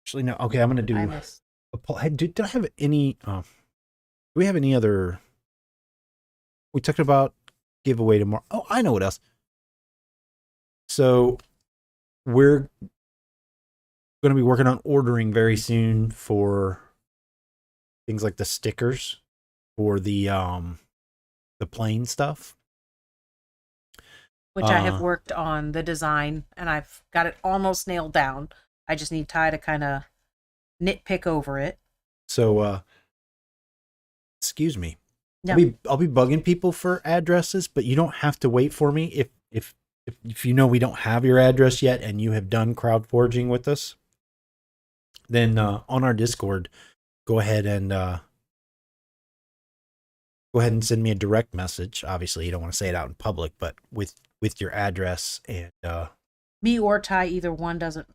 Actually, no. Okay, I'm going to do a poll. Hey, did I have any, do we have any other, we talked about giveaway tomorrow. Oh, I know what else. So we're going to be working on ordering very soon for things like the stickers for the plane stuff, which I have worked on the design and I've got it almost nailed down. I just need Ty to kind of nitpick over it. So excuse me. No. I'll be bugging people for addresses, but you don't have to wait for me if you know we don't have your address yet and you have done crowd forging with us. Then on our Discord, go ahead and send me a direct message. Obviously, you don't want to say it out in public, but with your address and me or Ty, either one doesn't.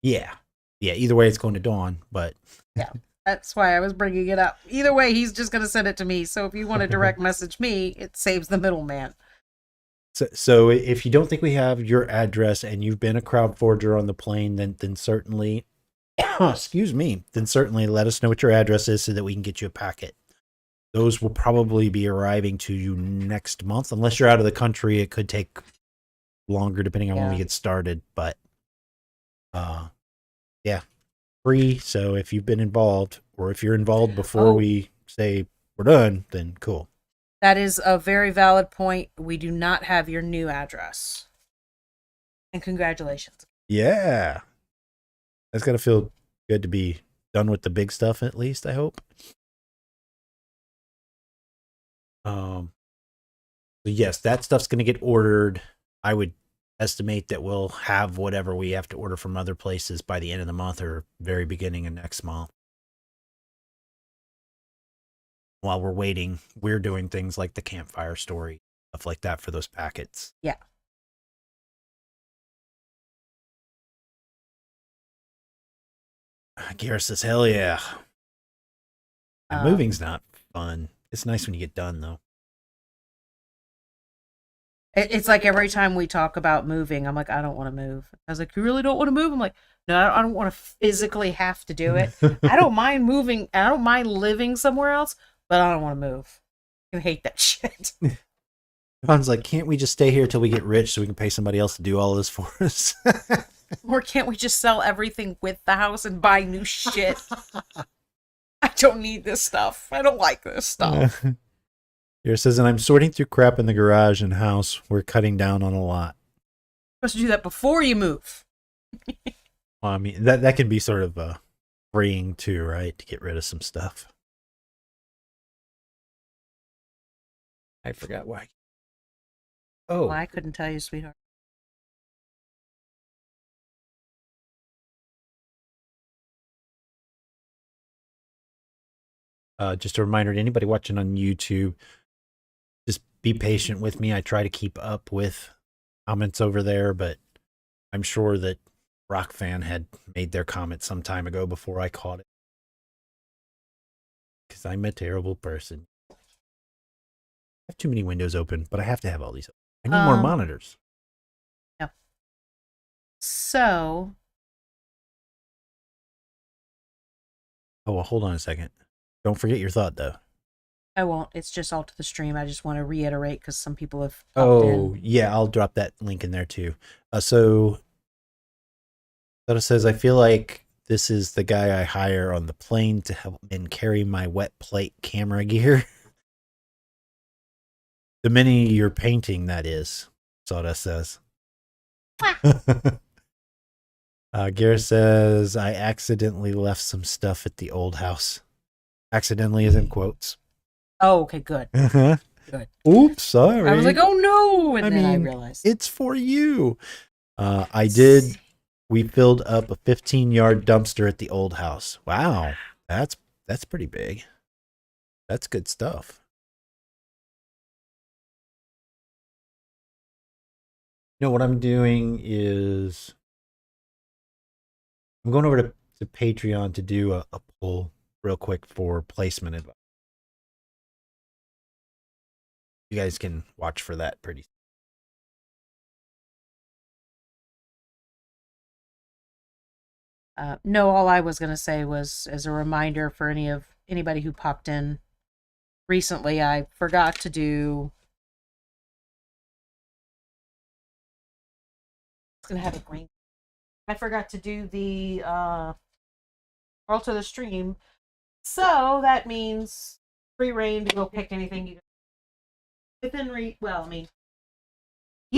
Yeah. Either way, it's going to Dawn. But yeah, that's why I was bringing it up. Either way, he's just going to send it to me. So if you want to direct message me, it saves the middleman. So if you don't think we have your address and you've been a crowd forger on the plane, then certainly, excuse me, then certainly let us know what your address is so that we can get you a packet. Those will probably be arriving to you next month. Unless you're out of the country, it could take longer depending on when we get started. But yeah, free. So if you've been involved or if you're involved before we say we're done, then cool. That is a very valid point. We do not have your new address. And congratulations. Yeah. That's got to feel good to be done with the big stuff, at least, I hope. So yes, that stuff's going to get ordered. I would estimate that we'll have whatever we have to order from other places by the end of the month or very beginning of next month. While we're waiting, we're doing things like the campfire story, stuff like that for those packets. Yeah. Garrett says, hell yeah. Moving's not fun. It's nice when you get done, though. It's like every time we talk about moving, I'm like, I don't want to move. I was like, you really don't want to move? I'm like, no, I don't want to physically have to do it. I don't mind moving. I don't mind living somewhere else, but I don't want to move. I hate that shit. John's like, can't we just stay here till we get rich so we can pay somebody else to do all this for us? Or can't we just sell everything with the house and buy new shit? I don't need this stuff. I don't like this stuff. Here it says, and I'm sorting through crap in the garage and house. We're cutting down on a lot. You're supposed to do that before you move. Well, I mean, that can be sort of freeing too, right? To get rid of some stuff. I forgot why. Oh. Well, I couldn't tell you, sweetheart. Just a reminder to anybody watching on YouTube, just be patient with me. I try to keep up with comments over there, but I'm sure that Rock Fan had made their comment some time ago before I caught it. Because I'm a terrible person. I have too many windows open, but I have to have all these open. I need more monitors. Yeah. So. Oh, well, hold on a second. Don't forget your thought, though. I won't. It's just all to the stream. I just want to reiterate because some people have popped in. Yeah, I'll drop that link in there too. So Soda says, I feel like this is the guy I hire on the plane to help and carry my wet plate camera gear. The mini you're painting, that is, Soda says. Garrett says, I accidentally left some stuff at the old house. Accidentally is in quotes. Oh, okay, good. Good. Oops, sorry. I was like, oh no, and then I realized. It's for you. We filled up a 15-yard dumpster at the old house. Wow. That's pretty big. That's good stuff. You know what I'm doing is I'm going over to Patreon to do a poll real quick for placement advice. You guys can watch for that pretty soon. No, all I was going to say was as a reminder for anybody who popped in recently, I forgot to do. It's going to have a green. I forgot to do the World to the Stream. So that means free reign to go pick anything you you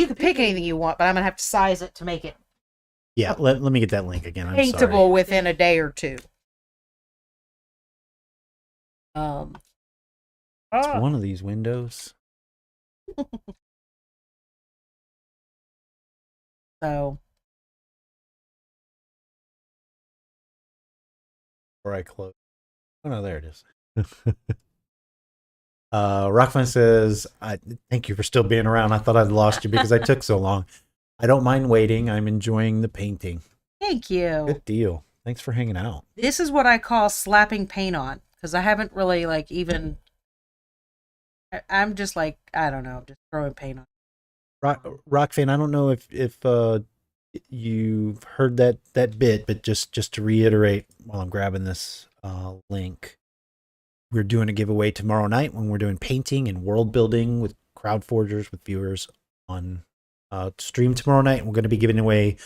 can pick anything you want, but I'm going to have to size it to make it. Yeah, let me get that link again. I'm paintable sorry. Within a day or two. It's one of these windows. So. Or I close. Oh no, there it is. Rockman says, I thank you for still being around. I thought I'd lost you because I took so long. I don't mind waiting. I'm enjoying the painting. Thank you. Good deal. Thanks for hanging out. This is what I call slapping paint on, because I haven't really even. I'm just like, I don't know, just throwing paint on. Rockfan, I don't know if you've heard that bit, but just to reiterate while I'm grabbing this link, we're doing a giveaway tomorrow night when we're doing painting and world building with crowd forgers with viewers on stream tomorrow night. We're going to be giving away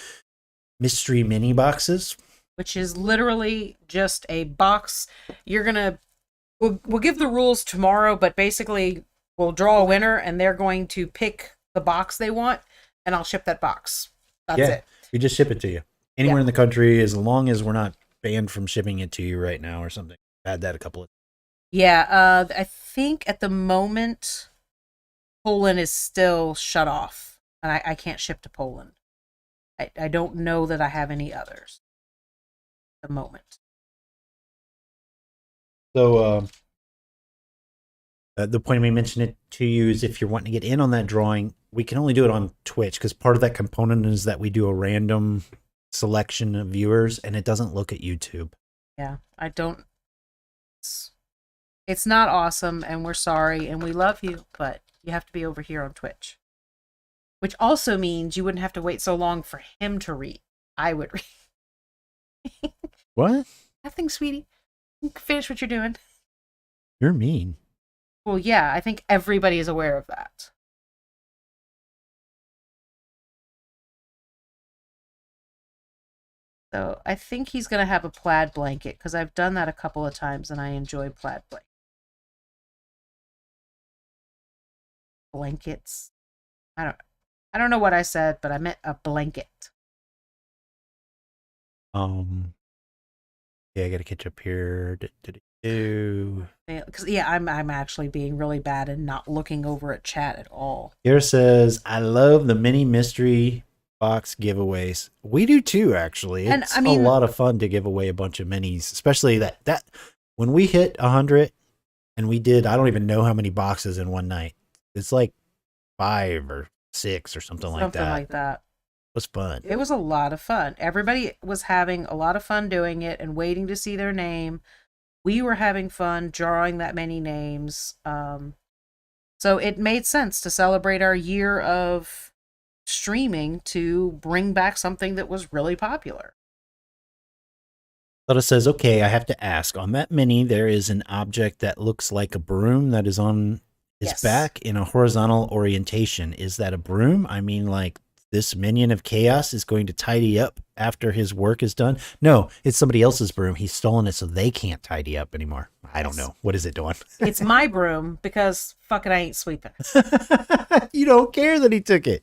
mystery mini boxes, which is literally just a box. We'll give the rules tomorrow, but basically we'll draw a winner and they're going to pick the box they want and I'll ship that box. That's it. We just ship it to you anywhere in the country, as long as we're not banned from shipping it to you right now or something. I've had that a couple of times. Yeah, I think at the moment Poland is still shut off and I can't ship to Poland. I don't know that I have any others at the moment. So the point we mentioned it to you is if you're wanting to get in on that drawing, we can only do it on Twitch because part of that component is that we do a random selection of viewers and it doesn't look at YouTube. Yeah, I don't. It's not awesome and we're sorry and we love you, but you have to be over here on Twitch. Which also means you wouldn't have to wait so long for him to read. I would read. What? Nothing, sweetie. You can finish what you're doing. You're mean. Well, yeah, I think everybody is aware of that. So I think he's going to have a plaid blanket because I've done that a couple of times and I enjoy plaid blankets. I don't know what I said, but I meant a blanket. Yeah, I gotta catch up here. Because I'm actually being really bad and not looking over at chat at all. Here says, I love the mini mystery box giveaways. We do too, actually. It's a lot of fun to give away a bunch of minis, especially that when we hit 100 and we did, I don't even know how many boxes in one night. It's like 5 or 6 or something like that. Something like that. It was fun. It was a lot of fun. Everybody was having a lot of fun doing it and waiting to see their name. We were having fun drawing that many names. So it made sense to celebrate our year of streaming to bring back something that was really popular. Lotta says, okay, I have to ask. On that mini, there is an object that looks like a broom that is on his back in a horizontal orientation. Is that a broom? I mean, like this minion of chaos is going to tidy up after his work is done. No, it's somebody else's broom. He's stolen it so they can't tidy up anymore. I don't know. What is it doing? It's my broom because fuck it, I ain't sweeping. You don't care that he took it.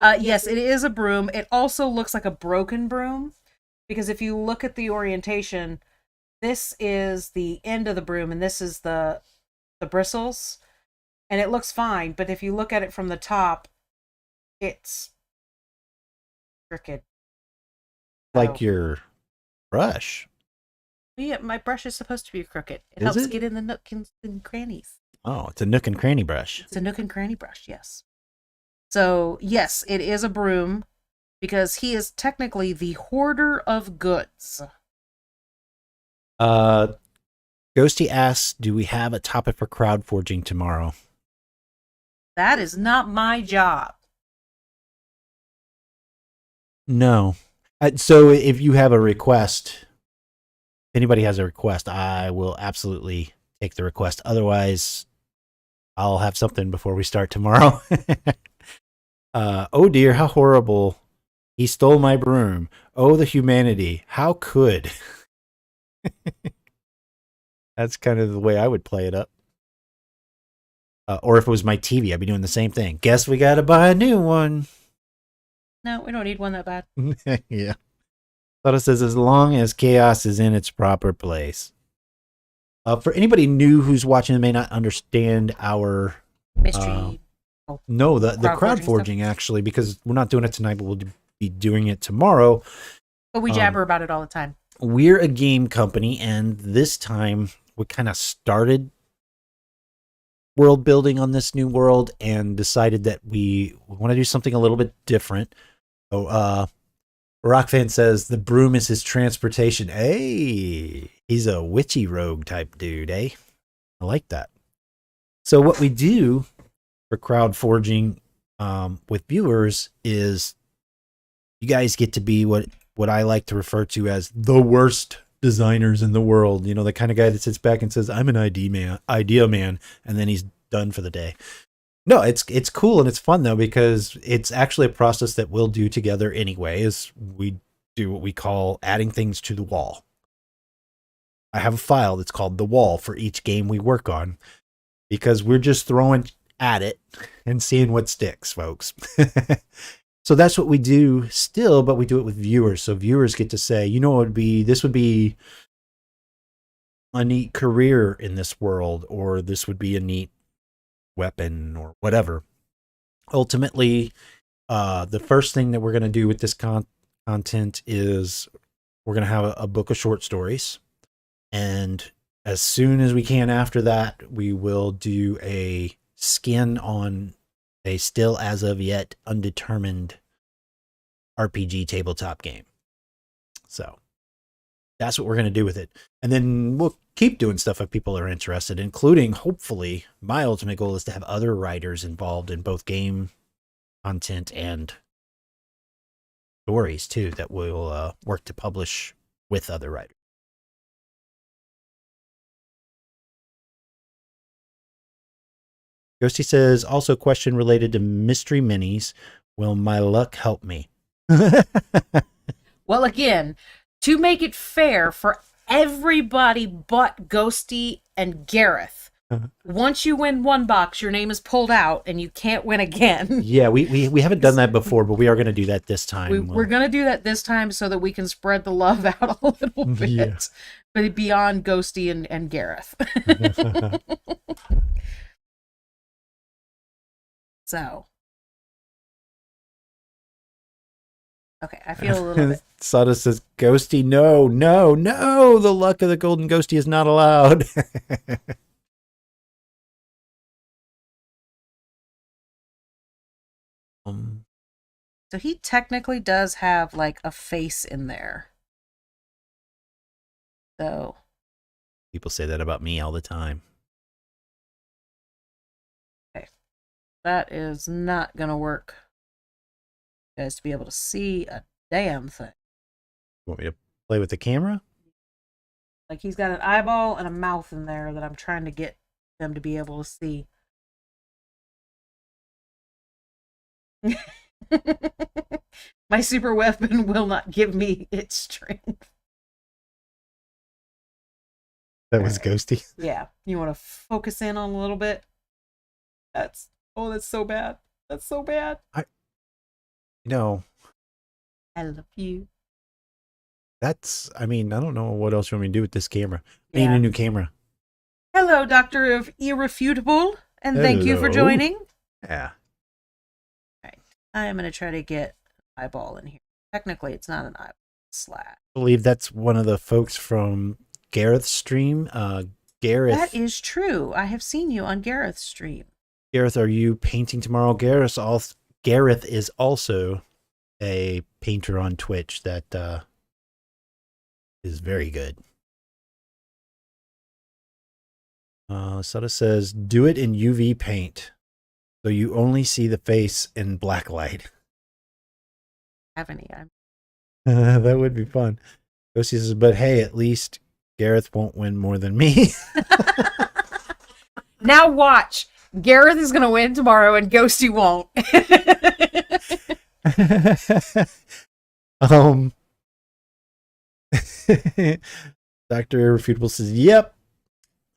Yes, it is a broom. It also looks like a broken broom because if you look at the orientation, this is the end of the broom and this is the bristles. And it looks fine, but if you look at it from the top, it's crooked. Like your brush. Yeah, my brush is supposed to be crooked. It Is helps it? get in the nooks and crannies. Oh, it's a nook and cranny brush. It's a nook and cranny brush, yes. So, yes, it is a broom because he is technically the hoarder of goods. Ghosty asks, do we have a topic for crowd forging tomorrow? That is not my job. No. So if you have a request, if anybody has a request, I will absolutely take the request. Otherwise, I'll have something before we start tomorrow. Oh dear, how horrible. He stole my broom. Oh, the humanity. How could? That's kind of the way I would play it up. Or if it was my TV, I'd be doing the same thing. Guess we got to buy a new one. No, we don't need one that bad. Yeah. Thought it says, as long as chaos is in its proper place. For anybody new who's watching and may not understand our Mystery. no, the crowd forging forging actually, because we're not doing it tonight, but we'll be doing it tomorrow. But we jabber about it all the time. We're a game company, and this time we kind of started world building on this new world and decided that we want to do something a little bit different. So, Rockfan says the broom is his transportation. Hey, he's a witchy rogue type dude, eh? I like that. So what we do for crowd forging with viewers is you guys get to be what I like to refer to as the worst designers in the world. You know, the kind of guy that sits back and says, I'm an idea man, and then he's done for the day. No, it's cool and it's fun though, because it's actually a process that we'll do together anyway, is we do what we call adding things to the wall. I have a file that's called the wall for each game we work on, because we're just throwing at it and seeing what sticks, folks. So that's what we do still, but we do it with viewers. So viewers get to say, you know, this would be a neat career in this world, or this would be a neat weapon, or whatever. Ultimately, the first thing that we're going to do with this content is we're going to have a book of short stories. And as soon as we can after that, we will do a skin on a still as of yet undetermined RPG tabletop game. So that's what we're going to do with it. And then we'll keep doing stuff if people are interested, including, hopefully, my ultimate goal is to have other writers involved in both game content and stories too, that we'll work to publish with other writers. Ghosty says, also question related to mystery minis. Will my luck help me? Well, again, to make it fair for everybody but Ghosty and Gareth, once you win one box, your name is pulled out and you can't win again. Yeah, we haven't done that before, but we are going to do that this time. We're going to do that this time so that we can spread the love out a little bit. Yeah. But beyond Ghosty and Gareth. So. Okay, I feel a little bit. Sada says, Ghosty, no. The luck of the golden ghosty is not allowed. So he technically does have like a face in there. So. People say that about me all the time. Okay. That is not going to work. You guys to be able to see a damn thing. Want me to play with the camera? Like he's got an eyeball and a mouth in there that I'm trying to get them to be able to see. My super weapon will not give me its strength. That was ghosty. Yeah. You want to focus in on a little bit? That's so bad. That's so bad. You know, I love you. I don't know what else you want me to do with this camera. I need Yeah. a new camera. Hello, Doctor of Irrefutable, and thank you for Hello. joining. Yeah. Right. I am going to try to get an eyeball in here. Technically, it's not an eyeball. Slash. I believe that's one of the folks from Gareth's stream. Gareth. That is true. I have seen you on Gareth's stream. Gareth, are you painting tomorrow? Gareth is also a painter on Twitch that is very good. Sutta says, do it in UV paint, so you only see the face in black light. Have any? That would be fun. Ghosty says, but hey, at least Gareth won't win more than me. Now watch. Gareth is going to win tomorrow and Ghosty won't. Dr. Irrefutable says, yep.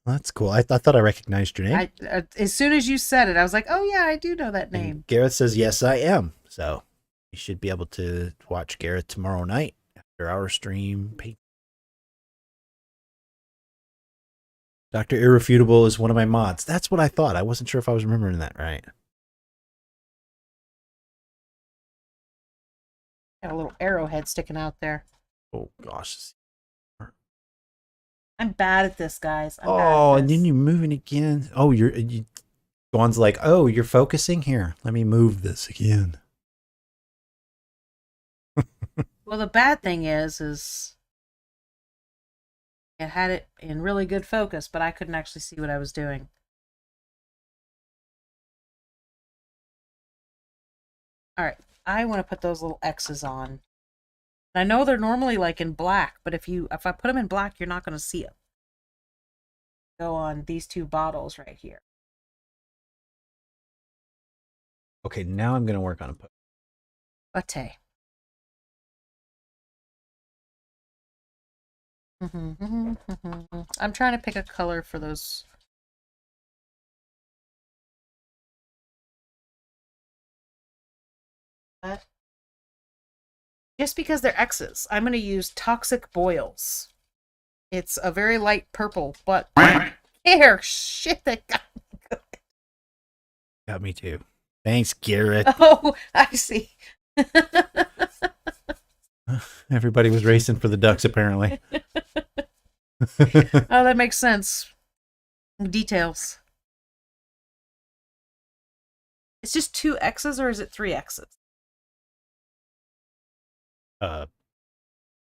That's cool. I thought I recognized your name. As soon as you said it, I was like, oh yeah, I do know that name. And Gareth says, yes, I am. So you should be able to watch Gareth tomorrow night after our stream. Dr. Irrefutable is one of my mods. That's what I thought. I wasn't sure if I was remembering that right. Got a little arrowhead sticking out there. Oh, gosh. I'm bad at this, guys. And then you're moving again. Oh, Dawn's like, oh, you're focusing here. Let me move this again. Well, the bad thing is it had it in really good focus, but I couldn't actually see what I was doing. All right, I want to put those little X's on. I know they're normally like in black, but if I put them in black, you're not going to see them. Go on these two bottles right here. Okay, now I'm going to work on a post. Latte. I'm trying to pick a color for those. What? Just because they're X's, I'm going to use Toxic Boils. It's a very light purple, but there, shit, that got me good. Got me too. Thanks, Garrett. Oh, I see. Everybody was racing for the ducks, apparently. Oh, that makes sense. Details. It's just 2 X's, or is it 3 X's?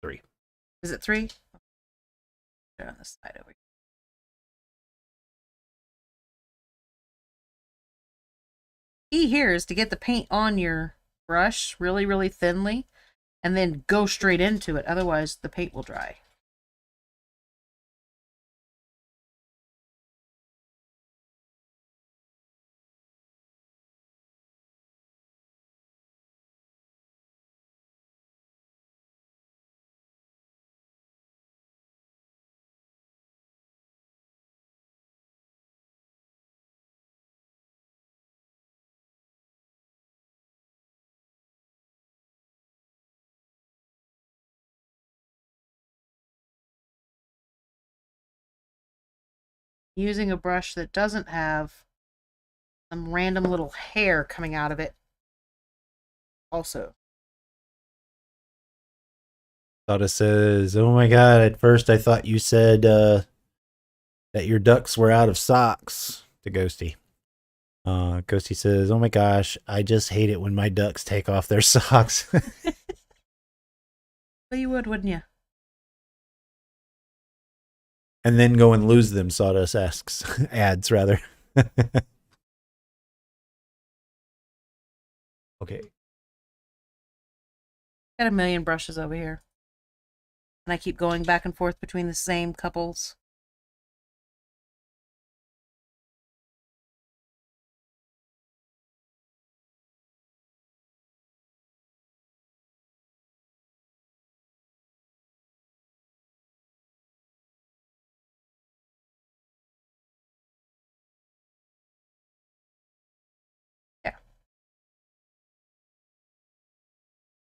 3. Is it 3? They're on this side over here. Key here is to get the paint on your brush really, really thinly, and then go straight into it. Otherwise, the paint will dry. Using a brush that doesn't have some random little hair coming out of it. Also. Sada says, oh my god, at first I thought you said that your ducks were out of socks, to Ghosty. Ghosty says, oh my gosh, I just hate it when my ducks take off their socks. Well, you would, wouldn't you? And then go and lose them, Sawdust asks. Adds, rather. Okay. Got a million brushes over here. And I keep going back and forth between the same couples.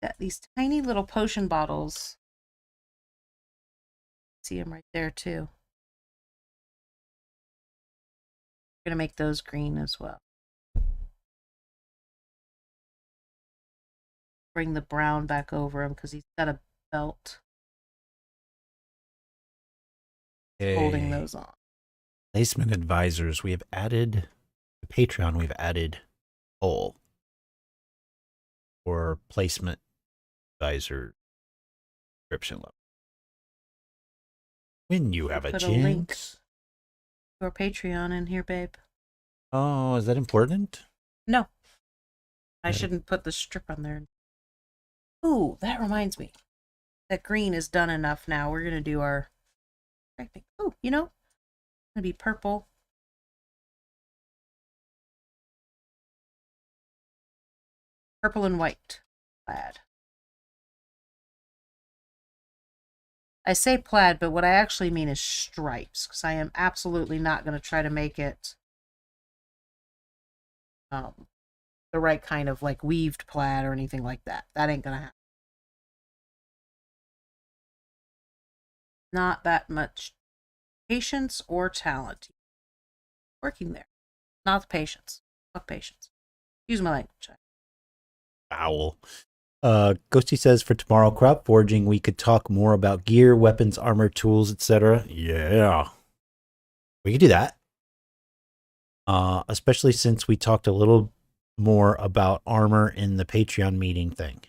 Got these tiny little potion bottles. See them right there too. We're gonna make those green as well. Bring the brown back over him because he's got a belt holding those on. Placement advisors. We have added the Patreon. We've added poll or placement advisor description level. When you have a Put chance. a link to our Patreon in here, babe. Oh, is that important? No. I shouldn't put the strip on there. Ooh, that reminds me. That green is done enough now. We're going to do our... Oh, you know, it's going to be purple. Purple and white plaid. I say plaid, but what I actually mean is stripes, because I am absolutely not going to try to make it the right kind of like weaved plaid or anything like that. That ain't going to happen. Not that much patience or talent working there. Not the patience. Fuck patience. Use my language. Foul. Ghosty says for tomorrow crop forging, we could talk more about gear, weapons, armor, tools, etc. Yeah. We could do that. Especially since we talked a little more about armor in the Patreon meeting thing.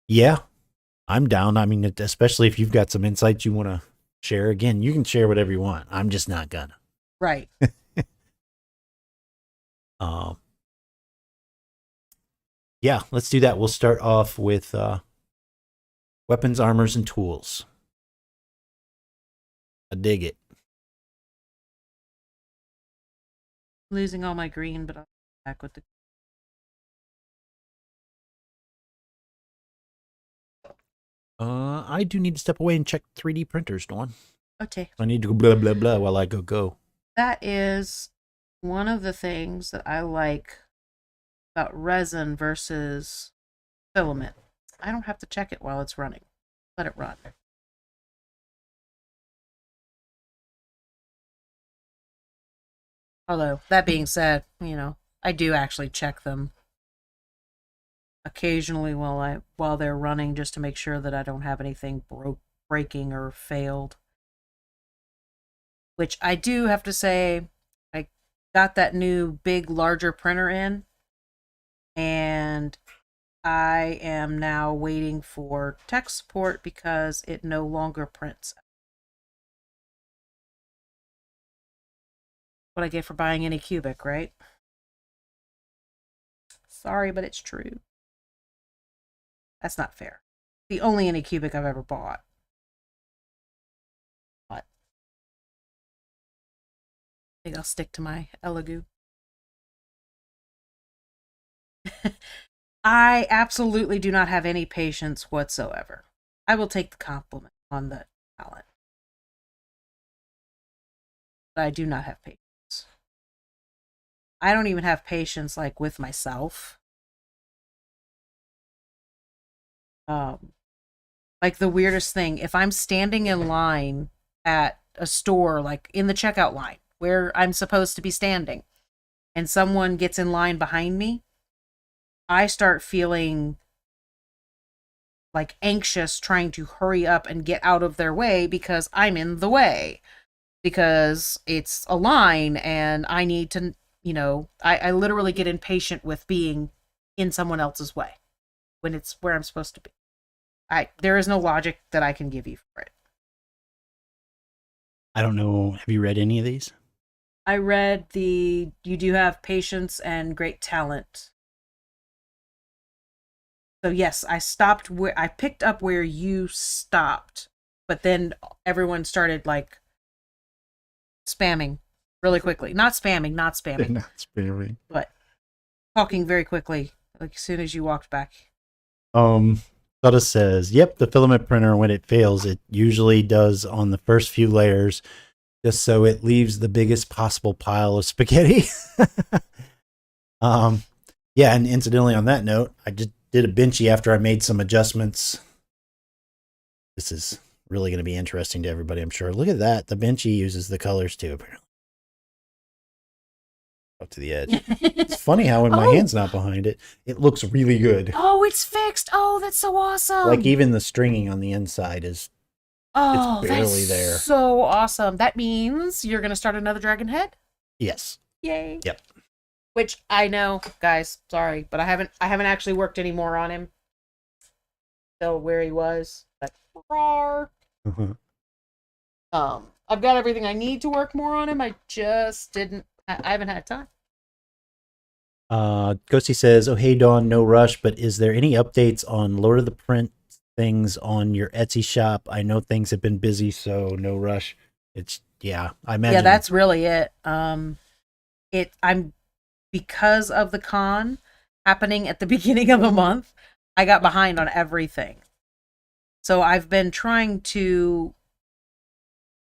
Yeah, I'm down. I mean, especially if you've got some insights you want to share. Again, you can share whatever you want. I'm just not gonna. Right. Yeah, let's do that. We'll start off with weapons, armors, and tools. I dig it. Losing all my green, but I'll be back with the... I do need to step away and check 3D printers, Dawn. Okay. I need to go blah, blah, blah while I go. That is one of the things that I like about resin versus filament. I don't have to check it while it's running. Let it run. Although, that being said, you know, I do actually check them occasionally while they're running just to make sure that I don't have anything breaking or failed. Which I do have to say, I got that new big, larger printer in, and I am now waiting for tech support because it no longer prints. What I get for buying any cubic, right? Sorry, but it's true. That's not fair. The only any cubic I've ever bought. But I think I'll stick to my Elegoo. I absolutely do not have any patience whatsoever. I will take the compliment on the talent. But I do not have patience. I don't even have patience like with myself. Like the weirdest thing, if I'm standing in line at a store, like in the checkout line where I'm supposed to be standing, and someone gets in line behind me, I start feeling like anxious trying to hurry up and get out of their way because I'm in the way. Because it's a line and I need to, you know, I literally get impatient with being in someone else's way when it's where I'm supposed to be. There is no logic that I can give you for it. I don't know. Have you read any of these? I read you do have patience and great talent. So yes, I picked up where you stopped, but then everyone started like spamming really quickly. Not spamming. Not spamming. But talking very quickly, like as soon as you walked back. Sutta says, yep, the filament printer, when it fails, it usually does on the first few layers, just so it leaves the biggest possible pile of spaghetti. Yeah, and incidentally on that note, I just did a benchy after I made some adjustments. This is really going to be interesting to everybody, I'm sure. Look at that. The benchy uses the colors too, apparently. Up to the edge. It's funny how when my hand's not behind it, it looks really good. Oh, it's fixed. Oh, that's so awesome. Like even the stringing on the inside is it's barely there. So awesome. That means you're gonna start another dragon head? Yes. Yay. Yep. Which I know, guys, sorry, but I haven't actually worked any more on him. Still where he was. But I've got everything I need to work more on him. I just didn't I haven't had time. Ghosty says, "Oh hey Dawn, no rush, but is there any updates on Lord of the Print things on your Etsy shop? I know things have been busy, so no rush." It's I imagine. Yeah, that's really it. I'm because of the con happening at the beginning of the month, I got behind on everything. So I've been trying to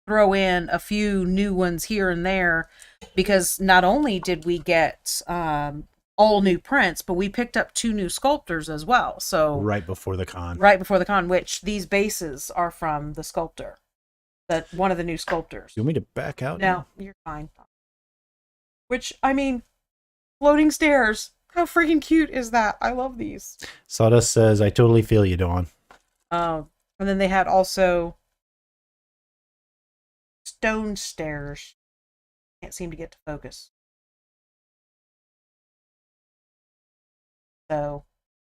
throw in a few new ones here and there, because not only did we get all new prints, but we picked up 2 new sculptors as well. So right before the con, which these bases are from the sculptor, that one of the new sculptors. You want me to back out? No, you're fine. Which, I mean, floating stairs. How freaking cute is that? I love these. Sawdust says, "I totally feel you, Dawn." And then they had also stone stairs. Can't seem to get to focus. So,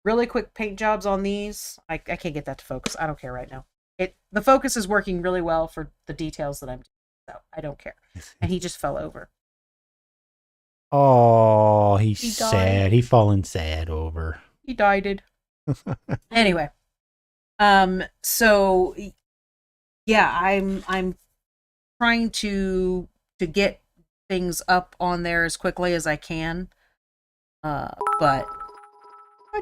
really quick paint jobs on these. I can't get that to focus. I don't care right now. The focus is working really well for the details that I'm doing, so I don't care. And he just fell over. Oh, he's sad. He fallen sad over. He died. Anyway. So yeah, I'm trying to get things up on there as quickly as I can. But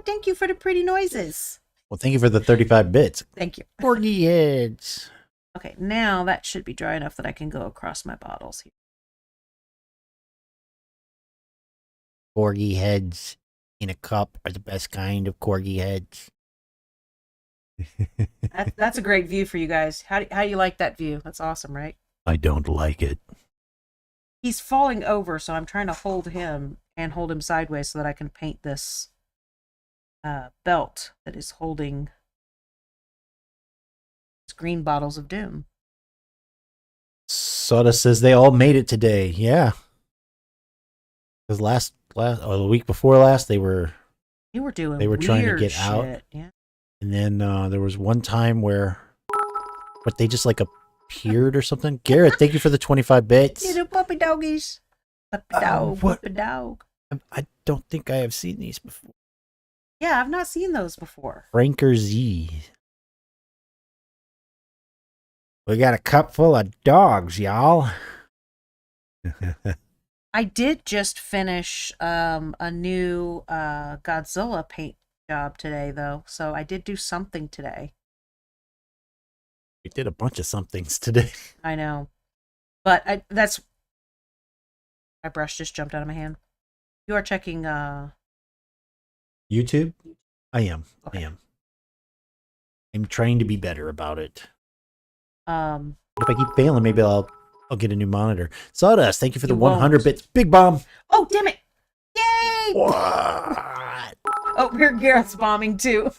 thank you for the pretty noises. Well, thank you for the 35 bits. Thank you. Porgy heads. Okay, now that should be dry enough that I can go across my bottles here. Corgi heads in a cup are the best kind of corgi heads. That's a great view for you guys. How do you like that view? That's awesome, right? I don't like it. He's falling over, so I'm trying to hold him and hold him sideways so that I can paint this belt that is holding these green bottles of doom. Sawdust says they all made it today. Yeah. Because the week before last, they were trying to get out. Yeah. And then there was one time where they just like appeared or something. Garrett, thank you for the 25 bits. Little puppy doggies. Puppy dog. Puppy dog. I don't think I have seen these before. Yeah, I've not seen those before. Franker Z. We got a cup full of dogs, y'all. I did just finish a new Godzilla paint job today, though. So I did do something today. We did a bunch of somethings today. I know. But my brush just jumped out of my hand. You are checking YouTube? I am. Okay. I am. I'm trying to be better about it. If I keep failing, maybe I'll get a new monitor. Sawdust, thank you for the 100 bits. Big bomb. Oh, damn it. Yay! What? Oh, Garrett's bombing too.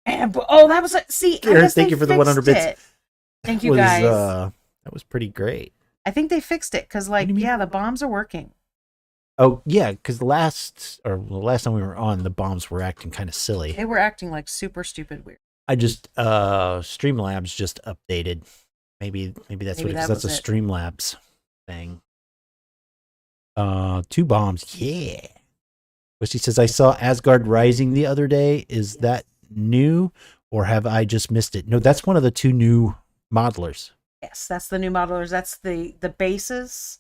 And that was Garrett, thank you for the 100 bits. Thank you, guys. That was pretty great. I think they fixed it because, the bombs are working. Oh yeah, because the last time we were on, the bombs were acting kind of silly. They were acting like super stupid weird. I just Streamlabs just updated. Maybe that's what it is. That's a Streamlabs thing. 2 bombs, yeah. But she says, I saw Asgard Rising the other day. Is that new, or have I just missed it? No, that's one of the 2 new modelers. Yes, that's the new modelers. That's the bases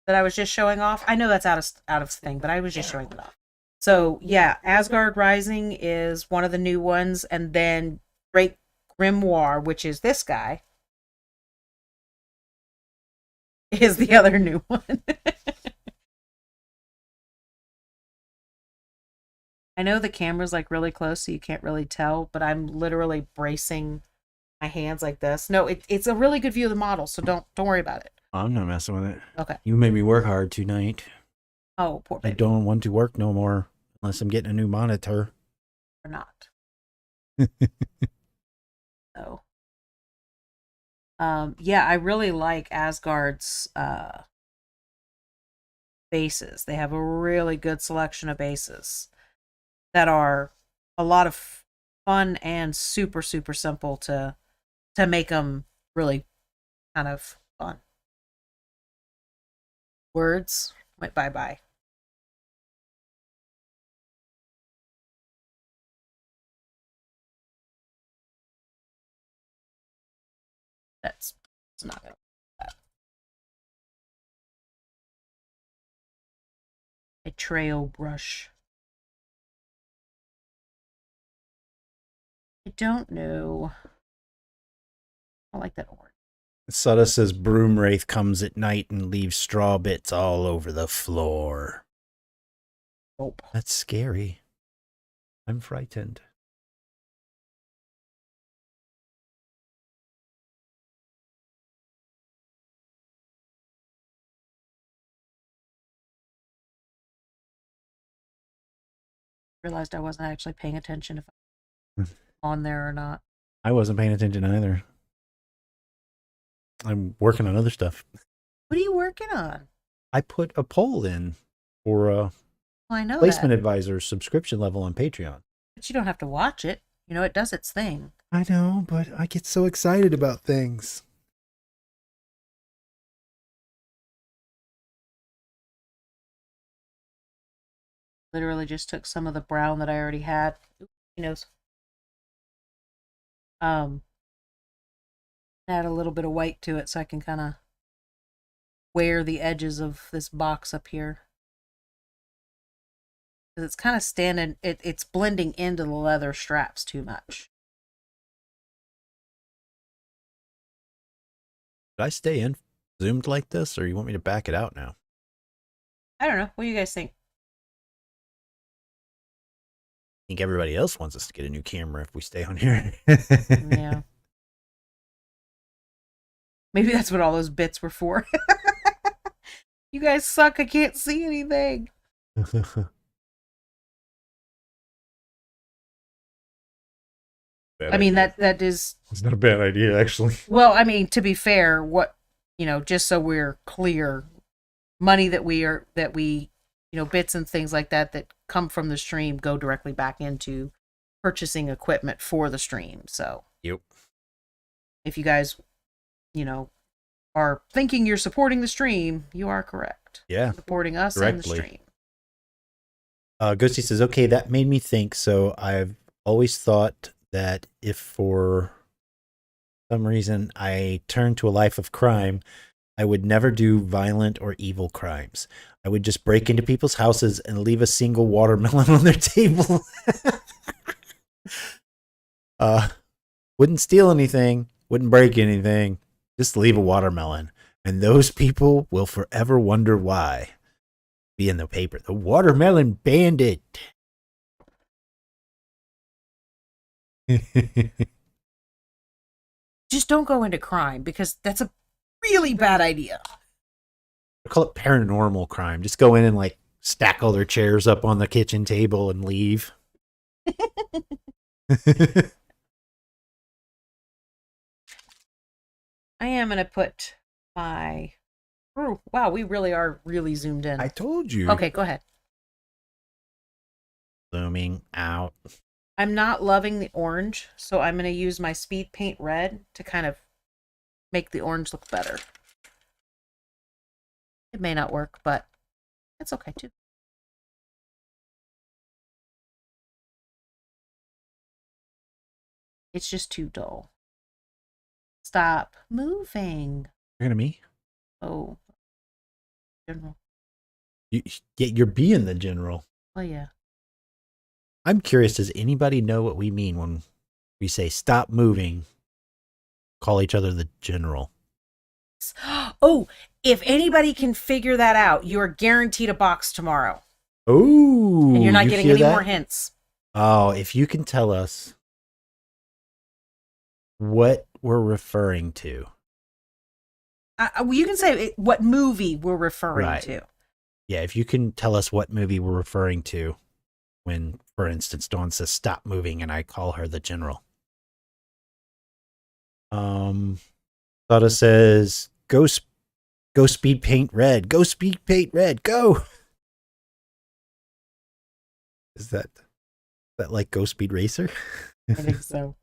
that I was just showing off. I know that's out of thing, but I was just showing it off. So yeah, Asgard Rising is one of the new ones, and then Great Grimoire, which is this guy, is the other new one. I know the camera's like really close, so you can't really tell, but I'm literally bracing my hands like this. No, it's a really good view of the model, so don't worry about it. I'm not messing with it. Okay. You made me work hard tonight. Oh, poor I baby. don't want to work no more unless I'm getting a new monitor. Or not. So, yeah, I really like Asgard's bases. They have a really good selection of bases that are a lot of fun and super super simple to make them really kind of fun. Words went bye bye. That's it's not gonna. A trail brush. I don't know. I like that orange. Sutta says Broom Wraith comes at night and leaves straw bits all over the floor. Nope. That's scary. I'm frightened. Realized I wasn't actually paying attention if I'm on there or not. I wasn't paying attention either. I'm working on other stuff. What are you working on? I put a poll in for Well, I know Placement that. Advisor's subscription level on Patreon. But you don't have to watch it. You know, it does its thing. I know, but I get so excited about things. Literally just took some of the brown that I already had. Oops, he knows. Add a little bit of white to it so I can kind of wear the edges of this box up here. Because it's kind of standing, it's blending into the leather straps too much. Did I stay in zoomed like this, or you want me to back it out now? I don't know. What do you guys think? I think everybody else wants us to get a new camera if we stay on here. Yeah. Maybe that's what all those bits were for. You guys suck. I can't see anything. I mean, that is... It's not a bad idea, actually. Well, I mean, to be fair, just so we're clear, money that we, bits and things like that come from the stream go directly back into purchasing equipment for the stream. So, yep. If you guys, are thinking you're supporting the stream, you are correct. Yeah. Supporting us and the stream. Ghosty says, okay, that made me think. So I've always thought that if for some reason I turned to a life of crime, I would never do violent or evil crimes. I would just break into people's houses and leave a single watermelon on their table. Wouldn't steal anything, wouldn't break anything, just leave a watermelon. And those people will forever wonder why. Be in the paper, the watermelon bandit. Just don't go into crime, because that's a really bad idea. I call it paranormal crime. Just go in and stack all their chairs up on the kitchen table and leave. I am going to put my... Oh, wow, we really are really zoomed in. I told you. Okay, go ahead. Zooming out. I'm not loving the orange, so I'm going to use my speed paint red to kind of make the orange look better. It may not work, but it's okay too. It's just too dull. Stop moving. You're gonna me? Oh. General. You're being the general. Oh, yeah. I'm curious, does anybody know what we mean when we say stop moving, call each other the general? Oh, if anybody can figure that out, you're guaranteed a box tomorrow. Oh, And you're not you getting hear any that? more hints. Oh, if you can tell us what we're referring to. Well, you can say what movie we're referring Right. to. Yeah, if you can tell us what movie we're referring to when, for instance, Dawn says stop moving and I call her the general. Thoughta says go speed paint red. Go speed paint red. Go. Is that like Go Speed Racer? I think so.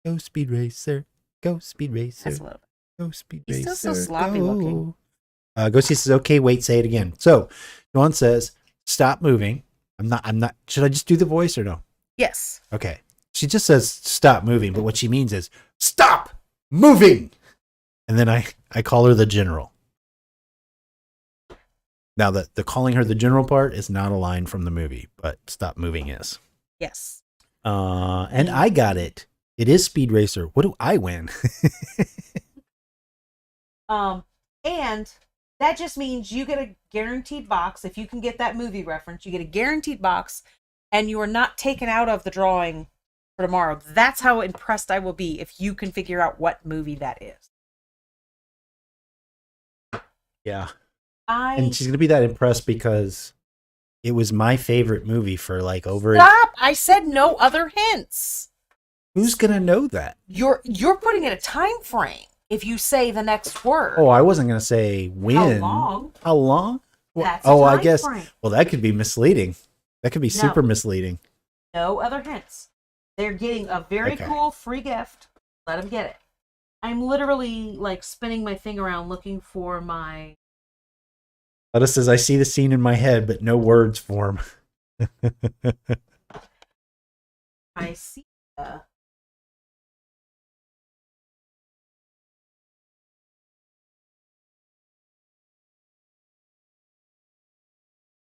Go Speed Racer. Go Speed Racer. That's a little bit. Go Speed He's Racer. still so sloppy go. looking. Ghosty says, okay, wait, say it again. So Dawn says, stop moving. I'm not, should I just do the voice or no? Yes. Okay. She just says, stop moving. But what she means is, stop moving. And then I call her the general. Now, the calling her the general part is not a line from the movie, but stop moving is. Yes. And I got it. It is Speed Racer. What do I win? And that just means you get a guaranteed box. If you can get that movie reference, you get a guaranteed box, and you are not taken out of the drawing for tomorrow. That's how impressed I will be if you can figure out what movie that is. Yeah. And she's going to be that impressed because it was my favorite movie for like over... Stop! I said no other hints. Who's going to know that? You're putting in a time frame if you say the next word. Oh, I wasn't going to say when. How long? How long? That's I guess... frame. Well, that could be misleading. That could be super misleading. No other hints. They're getting a very cool free gift. Let them get it. I'm literally like spinning my thing around looking for my... Letta says, I see the scene in my head, but no words form. I see.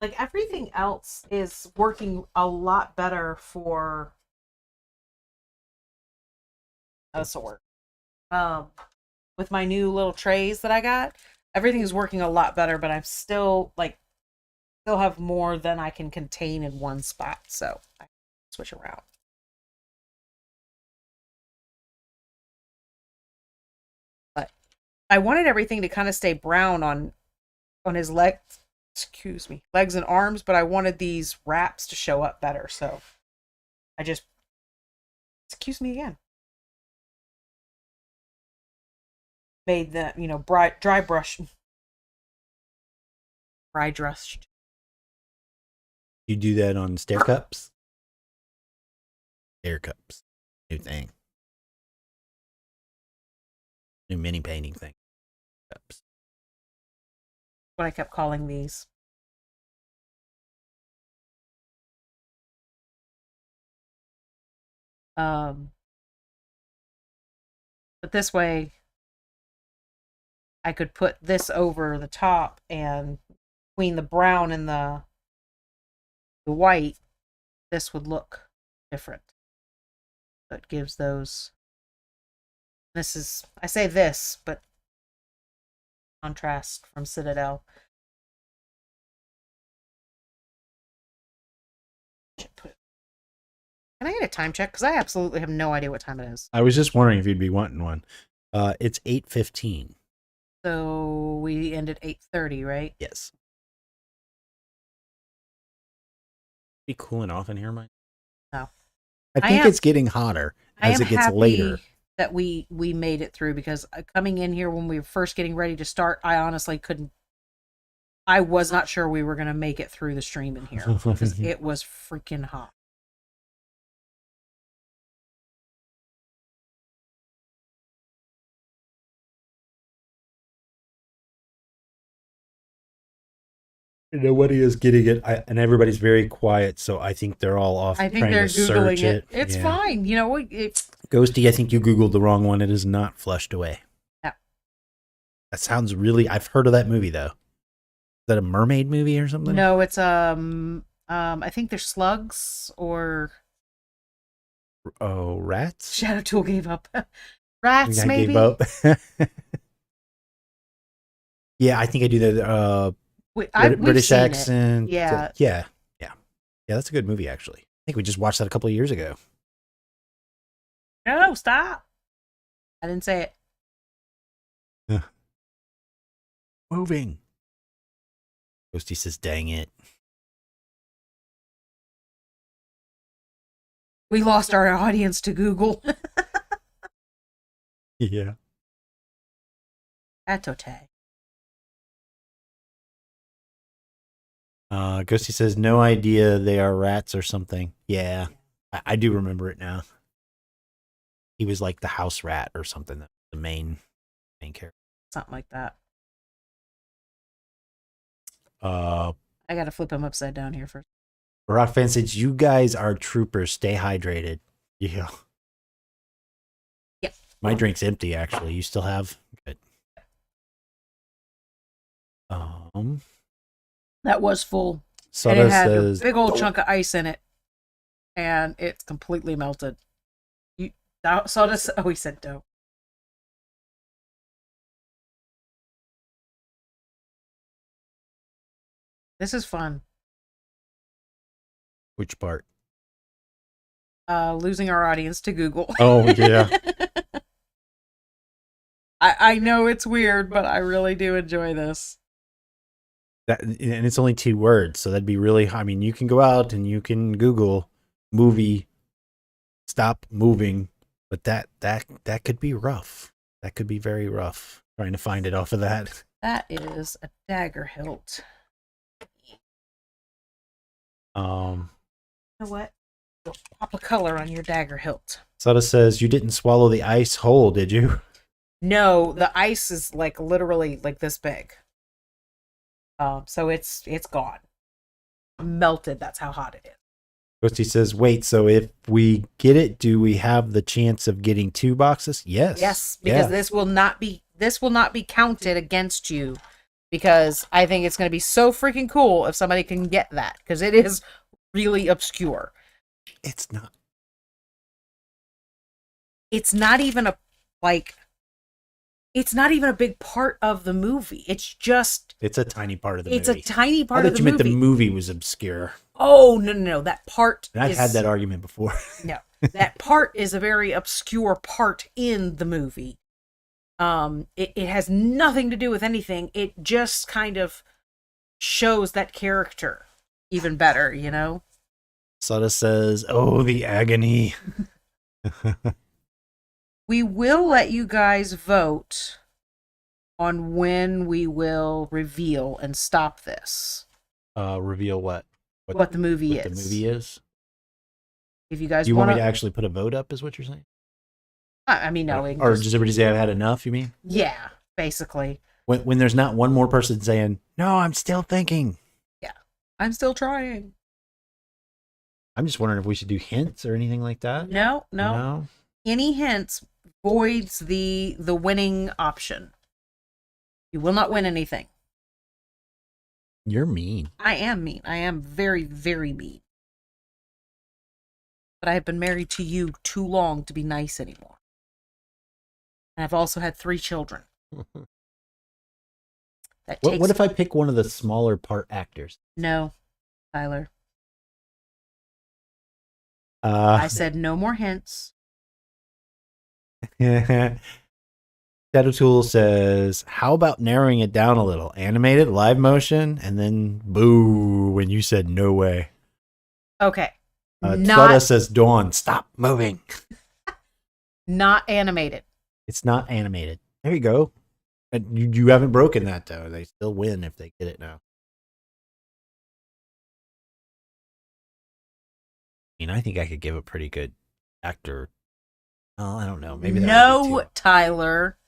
Like everything else is working a lot better for a sort. With my new little trays that I got, everything is working a lot better, but I'm still have more than I can contain in one spot, so I switch around. But I wanted everything to kind of stay brown on his legs and arms, but I wanted these wraps to show up better, so I just made the dry brushed. You do that on stair cups? Stair cups. New thing. New mini painting thing. Cups. What I kept calling these. But this way I could put this over the top, and between the brown and the white, this would look different. So it gives those... This is... I say this, but contrast from Citadel. Can I get a time check? Because I absolutely have no idea what time it is. I was just wondering if you'd be wanting one. It's 8:15. So we end at 8:30, right? Yes. Be cooling off in here, Mike? No. I think it's getting hotter as it gets later. That we made it through, because coming in here when we were first getting ready to start, I honestly couldn't. I was not sure we were going to make it through the stream in here because it was freaking hot. Nobody is getting it, and everybody's very quiet, so I think they're all off. I think they're Googling it. It's fine. Ghosty, I think you Googled the wrong one. It is not flushed away. No. That sounds really... I've heard of that movie, though. Is that a mermaid movie or something? No, it's I think they're slugs or... Oh, rats? Shadow Tool gave up. Rats, maybe? Gave up. Yeah, I think I do that. British accent. Yeah. Yeah. Yeah, that's a good movie, actually. I think we just watched that a couple of years ago. No, stop. I didn't say it. Moving. Ghosty says, dang it. We lost our audience to Google. Yeah. Atote. Ghosty says, no idea they are rats or something. Yeah, I do remember it now. He was like the house rat or something. The main character. Something like that. I gotta flip him upside down here first. Rock fan says, you guys are troopers. Stay hydrated. Yeah. Yep. My drink's empty, actually. You still have? Good. That was full. Soda and it had says, a big old chunk of ice in it. And it's completely melted. Soda, oh, he said dope. This is fun. Which part? Losing our audience to Google. Oh, yeah. I know it's weird, but I really do enjoy this. And it's only 2 words, so that'd be really, I mean, you can go out and you can Google movie stop moving, but that could be rough. That could be very rough, trying to find it off of that. That is a dagger hilt. You know what? Pop a color on your dagger hilt. Soda says, you didn't swallow the ice whole, did you? No, the ice is like literally like this big. So it's gone. Melted, that's how hot it is. Ghosty says, wait, so if we get it, do we have the chance of getting 2 boxes? Yes. Yes, because this will not be counted against you, because I think it's going to be so freaking cool if somebody can get that, because it is really obscure. It's not even it's not even a big part of the movie. It's a tiny part of the movie. It's a tiny part of the movie. I thought you meant the movie was obscure. Oh, no. That part and I've had that argument before. No. That part is a very obscure part in the movie. It has nothing to do with anything. It just kind of shows that character even better, you know? Soda says, oh, the agony. We will let you guys vote on when we will reveal and stop this. Reveal what? What the movie is. What the movie is? If you guys Do you want me to actually put a vote up, is what you're saying? I mean, no. Or does everybody say I've had enough, you mean? Yeah, basically. When there's not one more person saying, no, I'm still thinking. Yeah, I'm still trying. I'm just wondering if we should do hints or anything like that. No. Any hints voids the winning option. You will not win anything. You're mean. I am mean. I am very, very mean. But I have been married to you too long to be nice anymore. And I've also had 3 children. What if I pick one of the smaller part actors? No, Tyler. I said no more hints. Shadow Tool says, how about narrowing it down a little? Animated, live motion, and then boo when you said no way. Okay. Soda says, Dawn, stop moving. Not animated. It's not animated. There you go. And you haven't broken that, though. They still win if they get it now. I mean, I think I could give a pretty good actor. Oh, I don't know. Maybe that no, Tyler.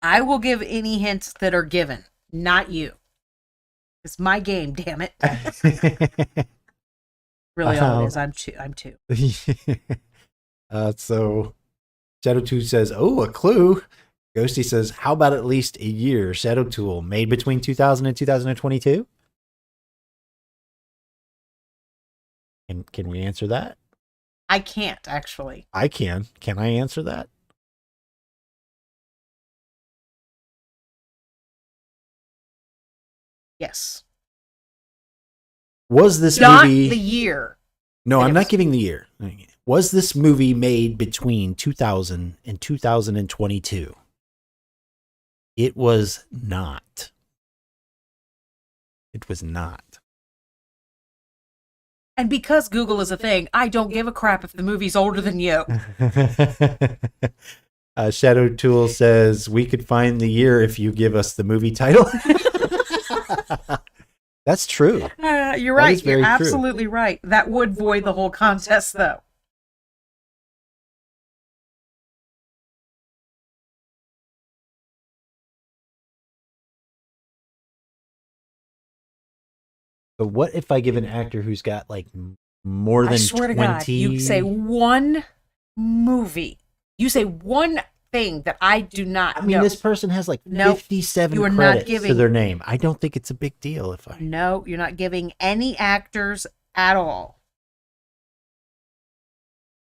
I will give any hints that are given, not you. It's my game, damn it. Really, all it is. I'm two. So, Shadow Tool says, "Oh, a clue." Ghosty says, "How about at least a year?" Shadow Tool made between 2000 and 2022. And can we answer that? I can't actually. I can. Can I answer that? Yes. Was this Not movie the year. No, I'm not giving the year. Was this movie made between 2000 and 2022? It was not. It was not. And because Google is a thing, I don't give a crap if the movie's older than you. Shadow Tool says, we could find the year if you give us the movie title. That's true. You're right. You're absolutely right. That would void the whole contest, though. But what if I give an actor who's got like more than 20? I swear to God, you say one movie. You say one thing that I do not know. This person has like 57 credits to their name. I don't think it's a big deal if I... No, you're not giving any actors at all.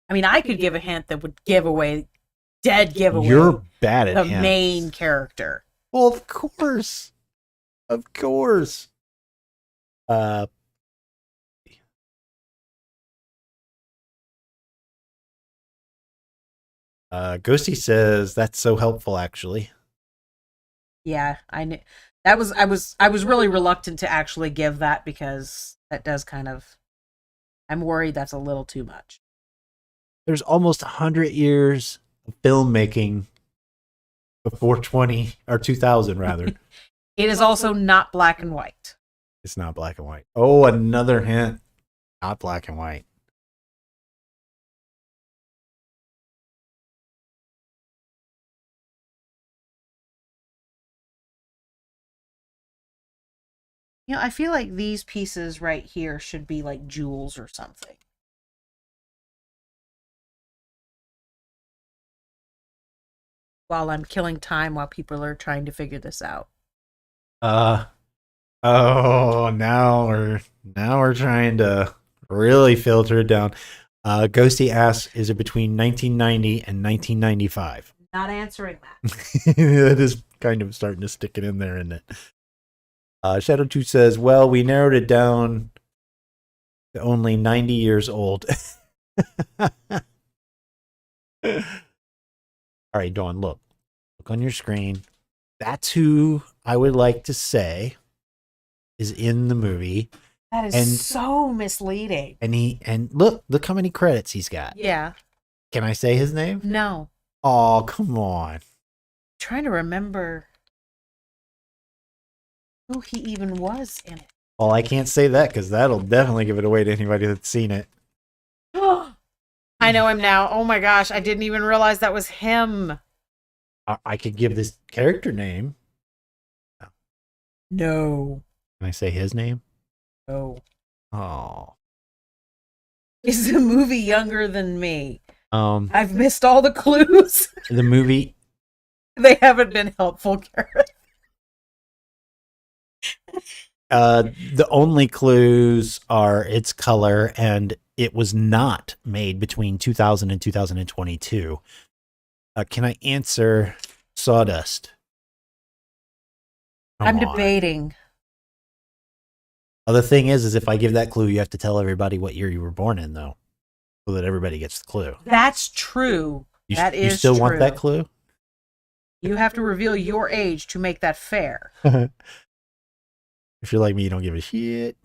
I mean, I could give a hint that would give away You're bad at the hints. Main character. Well, of course. Of course. Ghosty says that's so helpful, actually. Yeah, I knew that was. I was really reluctant to actually give that because that does kind of. I'm worried that's a little too much. There's almost 100 years of filmmaking before 2000 rather. It is also not black and white. It's not black and white. Oh, another hint. Not black and white. You know, I feel like these pieces right here should be like jewels or something. While I'm killing time while people are trying to figure this out. Oh, now we're trying to really filter it down. Ghosty asks, is it between 1990 and 1995? Not answering that. It is kind of starting to stick it in there, isn't it? Shadow 2 says, well, we narrowed it down to only 90 years old. All right, Dawn, look on your screen. That's who I would like to say is in the movie. That is so misleading. And look how many credits he's got. Yeah. Can I say his name? No. Oh, come on. I'm trying to remember who he even was in it. Well, I can't say that because that'll definitely give it away to anybody that's seen it. I know him now. Oh my gosh, I didn't even realize that was him. I could give this character name. No. Can I say his name? No. Oh. Is the movie younger than me? I've missed all the clues. The movie. They haven't been helpful, Gareth. The only clues are its color, and it was not made between 2000 and 2022. Can I answer Sawdust? I'm debating. Well, the thing is if I give that clue, you have to tell everybody what year you were born in, though, so that everybody gets the clue. That's true. You still want that clue? You have to reveal your age to make that fair. If you're like me, you don't give a shit.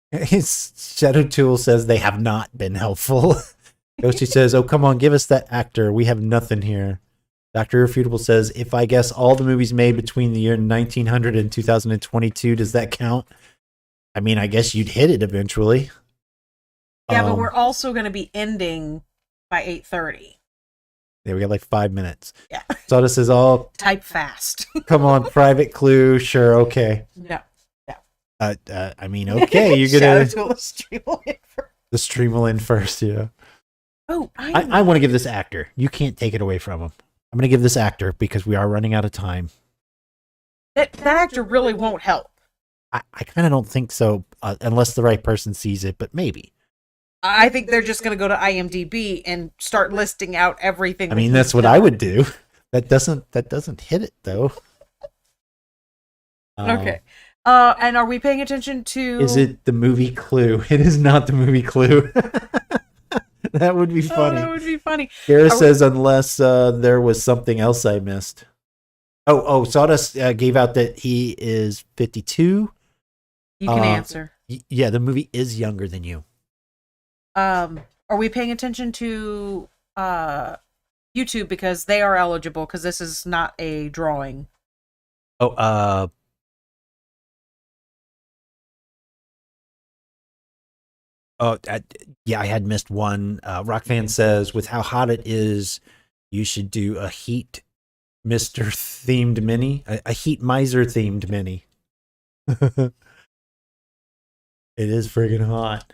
His Shadow Tool says they have not been helpful. Ghosty says, oh, come on, give us that actor. We have nothing here. Dr. Irrefutable says, if I guess all the movies made between the year 1900 and 2022, does that count? I mean, I guess you'd hit it eventually. Yeah, but we're also going to be ending by 8:30. Yeah, we got like 5 minutes. Yeah. Sawdust says, oh. Type fast. Come on, private clue. Sure, okay. No. I mean, okay, you're gonna the stream will in first. The stream will end first, yeah. Oh, I want to give this actor. You can't take it away from him. I'm gonna give this actor because we are running out of time. That actor really won't help. I kind of don't think so, unless the right person sees it. But maybe. I think they're just gonna go to IMDb and start listing out everything. I mean, that's what I would do. That doesn't hit it though. Okay. And are we paying attention to? Is it the movie Clue? It is not the movie Clue. That would be funny. Oh, that would be funny. Gareth says, unless there was something else I missed. Oh, Sawdust gave out that he is 52. You can answer. Yeah, the movie is younger than you. Are we paying attention to YouTube because they are eligible because this is not a drawing? Oh, yeah, I had missed one. Rockfan says, with how hot it is, you should do a Heat Mr. themed mini, a Heat Miser themed mini. It is friggin' hot.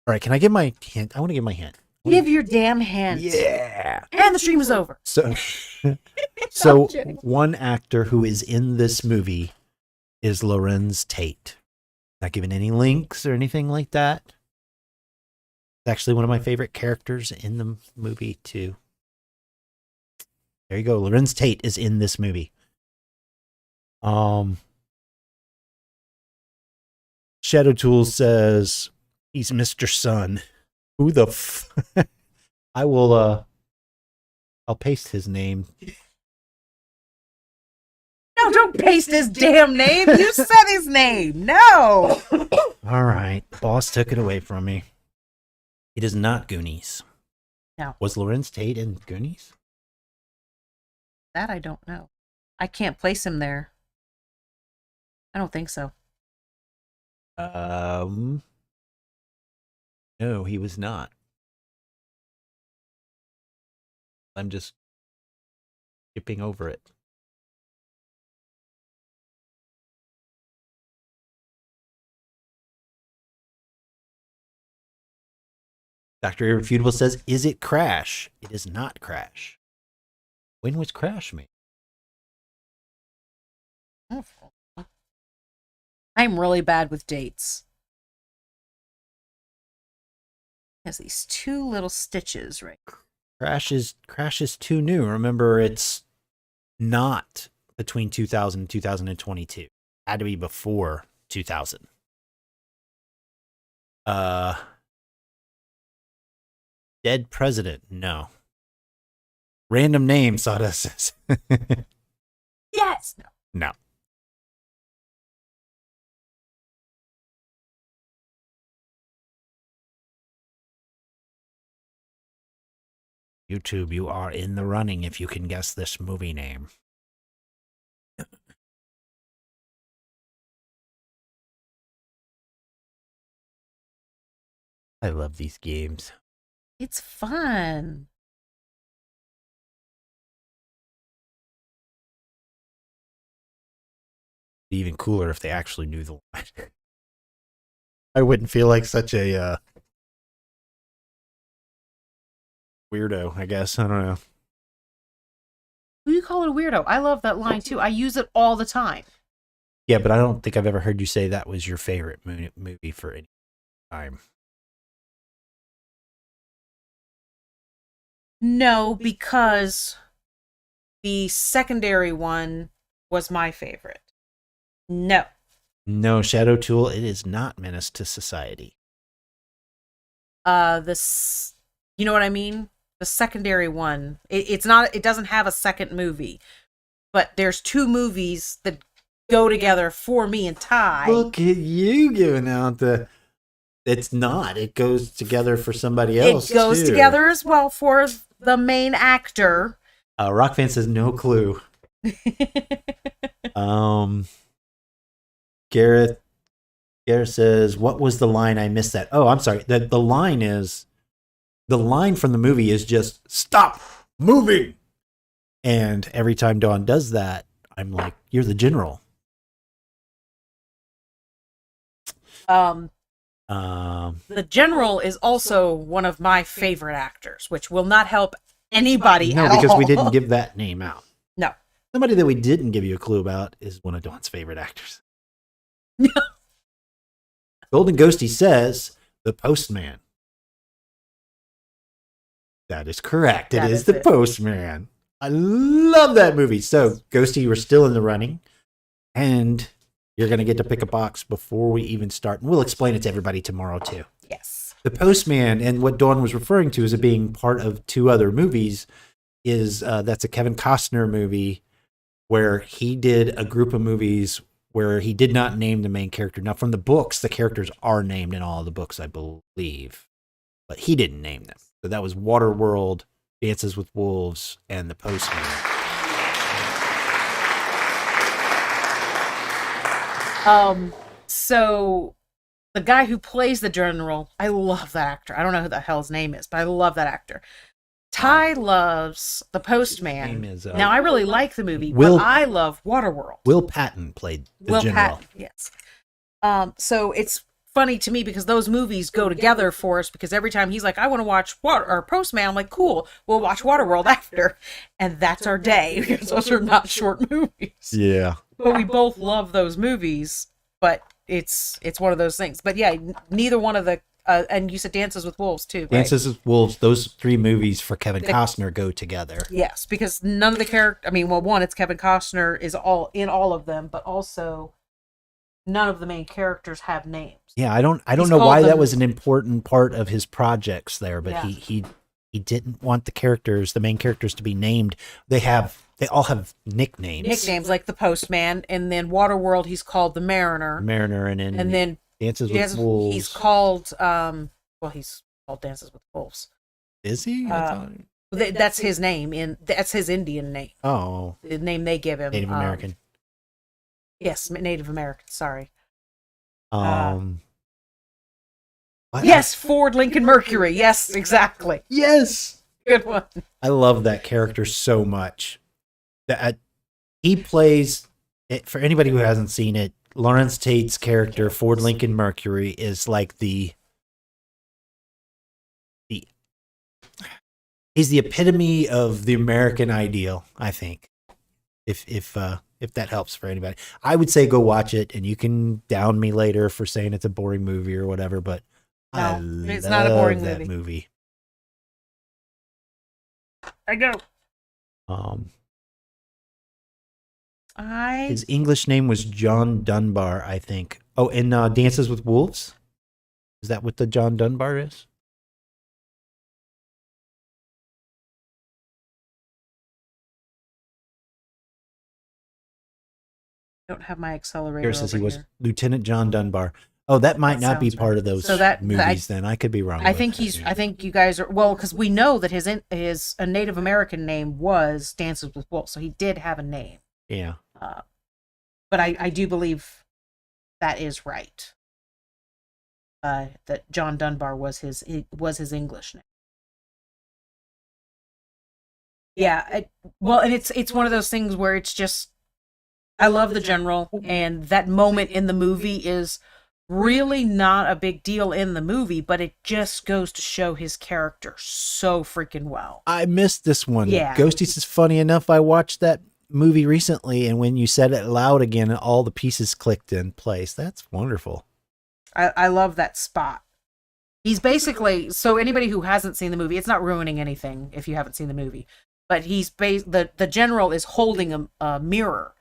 All right, can I give my hint? I want to give my hint. Give your damn hint. Yeah. And the stream is over. So one actor who is in this movie is Lorenz Tate. Not giving any links or anything like that. It's actually one of my favorite characters in the movie, too. There you go. Lorenz Tate is in this movie. Shadow Tools says he's Mr. Sun. Who the I will I'll paste his name. No, don't paste his damn name. You said his name. No. All right. The boss took it away from me. It is not Goonies. No. Was Lorenz Tate in Goonies? That I don't know. I can't place him there. I don't think so. No, he was not. I'm just skipping over it. Dr. Irrefutable says, is it Crash? It is not Crash. When was Crash made? I'm really bad with dates. It has these two little stitches, right? Crash is too new. Remember, it's not between 2000 and 2022. It had to be before 2000. Dead president? No. Random name, Sawdust says. Yes. No. No. YouTube, you are in the running if you can guess this movie name. I love these games. It's fun. It'd be even cooler if they actually knew the line. I wouldn't feel like such a weirdo, I guess. I don't know. Who do you call it a weirdo? I love that line too. I use it all the time. Yeah, but I don't think I've ever heard you say that was your favorite movie for any time. No, because the secondary one was my favorite. No. No, Shadow Tool, it is not Menace to Society. This, you know what I mean? The secondary one. It's not. It doesn't have a second movie, but there's two movies that go together for me and Ty. Look at you giving out the. It's not. It goes together for somebody else. It goes together as well for the main actor. Rockfan says no clue. Gareth says, what was the line? I missed that. Oh, I'm sorry. The line from the movie is just stop moving. And every time Dawn does that, I'm like, you're the general. The general is also one of my favorite actors, which will not help anybody at all. No, because we didn't give that name out. No. Somebody that we didn't give you a clue about is one of Dawn's favorite actors. No. Golden Ghosty says, The Postman. That is correct. It is The Postman. I love that movie. So, Ghosty, you were still in the running. And You're going to get to pick a box before we even start. And we'll explain it to everybody tomorrow, too. Yes. The Postman, and what Dawn was referring to as it being part of 2 other movies, is that's a Kevin Costner movie where he did a group of movies where he did not name the main character. Now, from the books, the characters are named in all of the books, I believe. But he didn't name them. So that was Waterworld, Dances with Wolves, and The Postman. So the guy who plays the general, I love that actor. I don't know who the hell his name is, but I love that actor. Ty loves The Postman. His name is, now, I really like the movie, Will- but I love Waterworld. Will Patton played the Will general. Patton, yes. So it's funny to me because those movies go together for us, because every time he's like, I want to watch Postman, I'm like, cool, we'll watch Waterworld after. And that's our day, because those are not short movies. Yeah. But we both love those movies, but it's one of those things. But yeah, neither one of the and you said Dances with Wolves too, right? Dances with Wolves, those 3 movies for Kevin Costner go together. Yes, because none of the character, I mean, well, one, it's Kevin Costner is all in all of them, but also none of the main characters have names. Yeah, I don't He's know why called that them- was an important part of his projects there, but Yeah. he didn't want the main characters to be named. They all have nicknames. Nicknames like the Postman, and then Waterworld, he's called the Mariner, Mariner, and then Dances with Wolves. he's called he's called Dances with Wolves. Is he? That's his name, that's his Indian name. Oh, The name they give him, Native American. Yes, Native American. Sorry. What? Yes, Ford Lincoln Mercury. Yes, exactly. Yes. Good one. I love that character so much. That he plays it, for anybody who hasn't seen it, Lawrence Tate's character, Ford Lincoln Mercury, is like he's the epitome of the American ideal, I think. If that helps for anybody. I would say go watch it, and you can down me later for saying it's a boring movie or whatever, but I it's not a boring love that movie. movie. I go. His English name was John Dunbar, I think. Oh, and Dances with Wolves? Is that what the John Dunbar is? don't have my accelerator. Here it says he over was here. Lieutenant John Dunbar. Oh, that might That not be sounds part right. of those So that- movies. Then I could be wrong. I with think that. I think you guys are because we know that his a Native American name was Dances with Wolves, so he did have a name. Yeah. But I do believe that is right. That John Dunbar was his English name. Yeah, and it's one of those things where it's just I love the general, and that moment in the movie is really not a big deal in the movie, but it just goes to show his character so freaking well. I missed this one. Yeah. Ghosties is funny enough. I watched that movie recently, and when you said it loud again, all the pieces clicked in place. That's wonderful. I love that spot. He's basically, so anybody who hasn't seen the movie, it's not ruining anything if you haven't seen the movie, but the general is holding a mirror,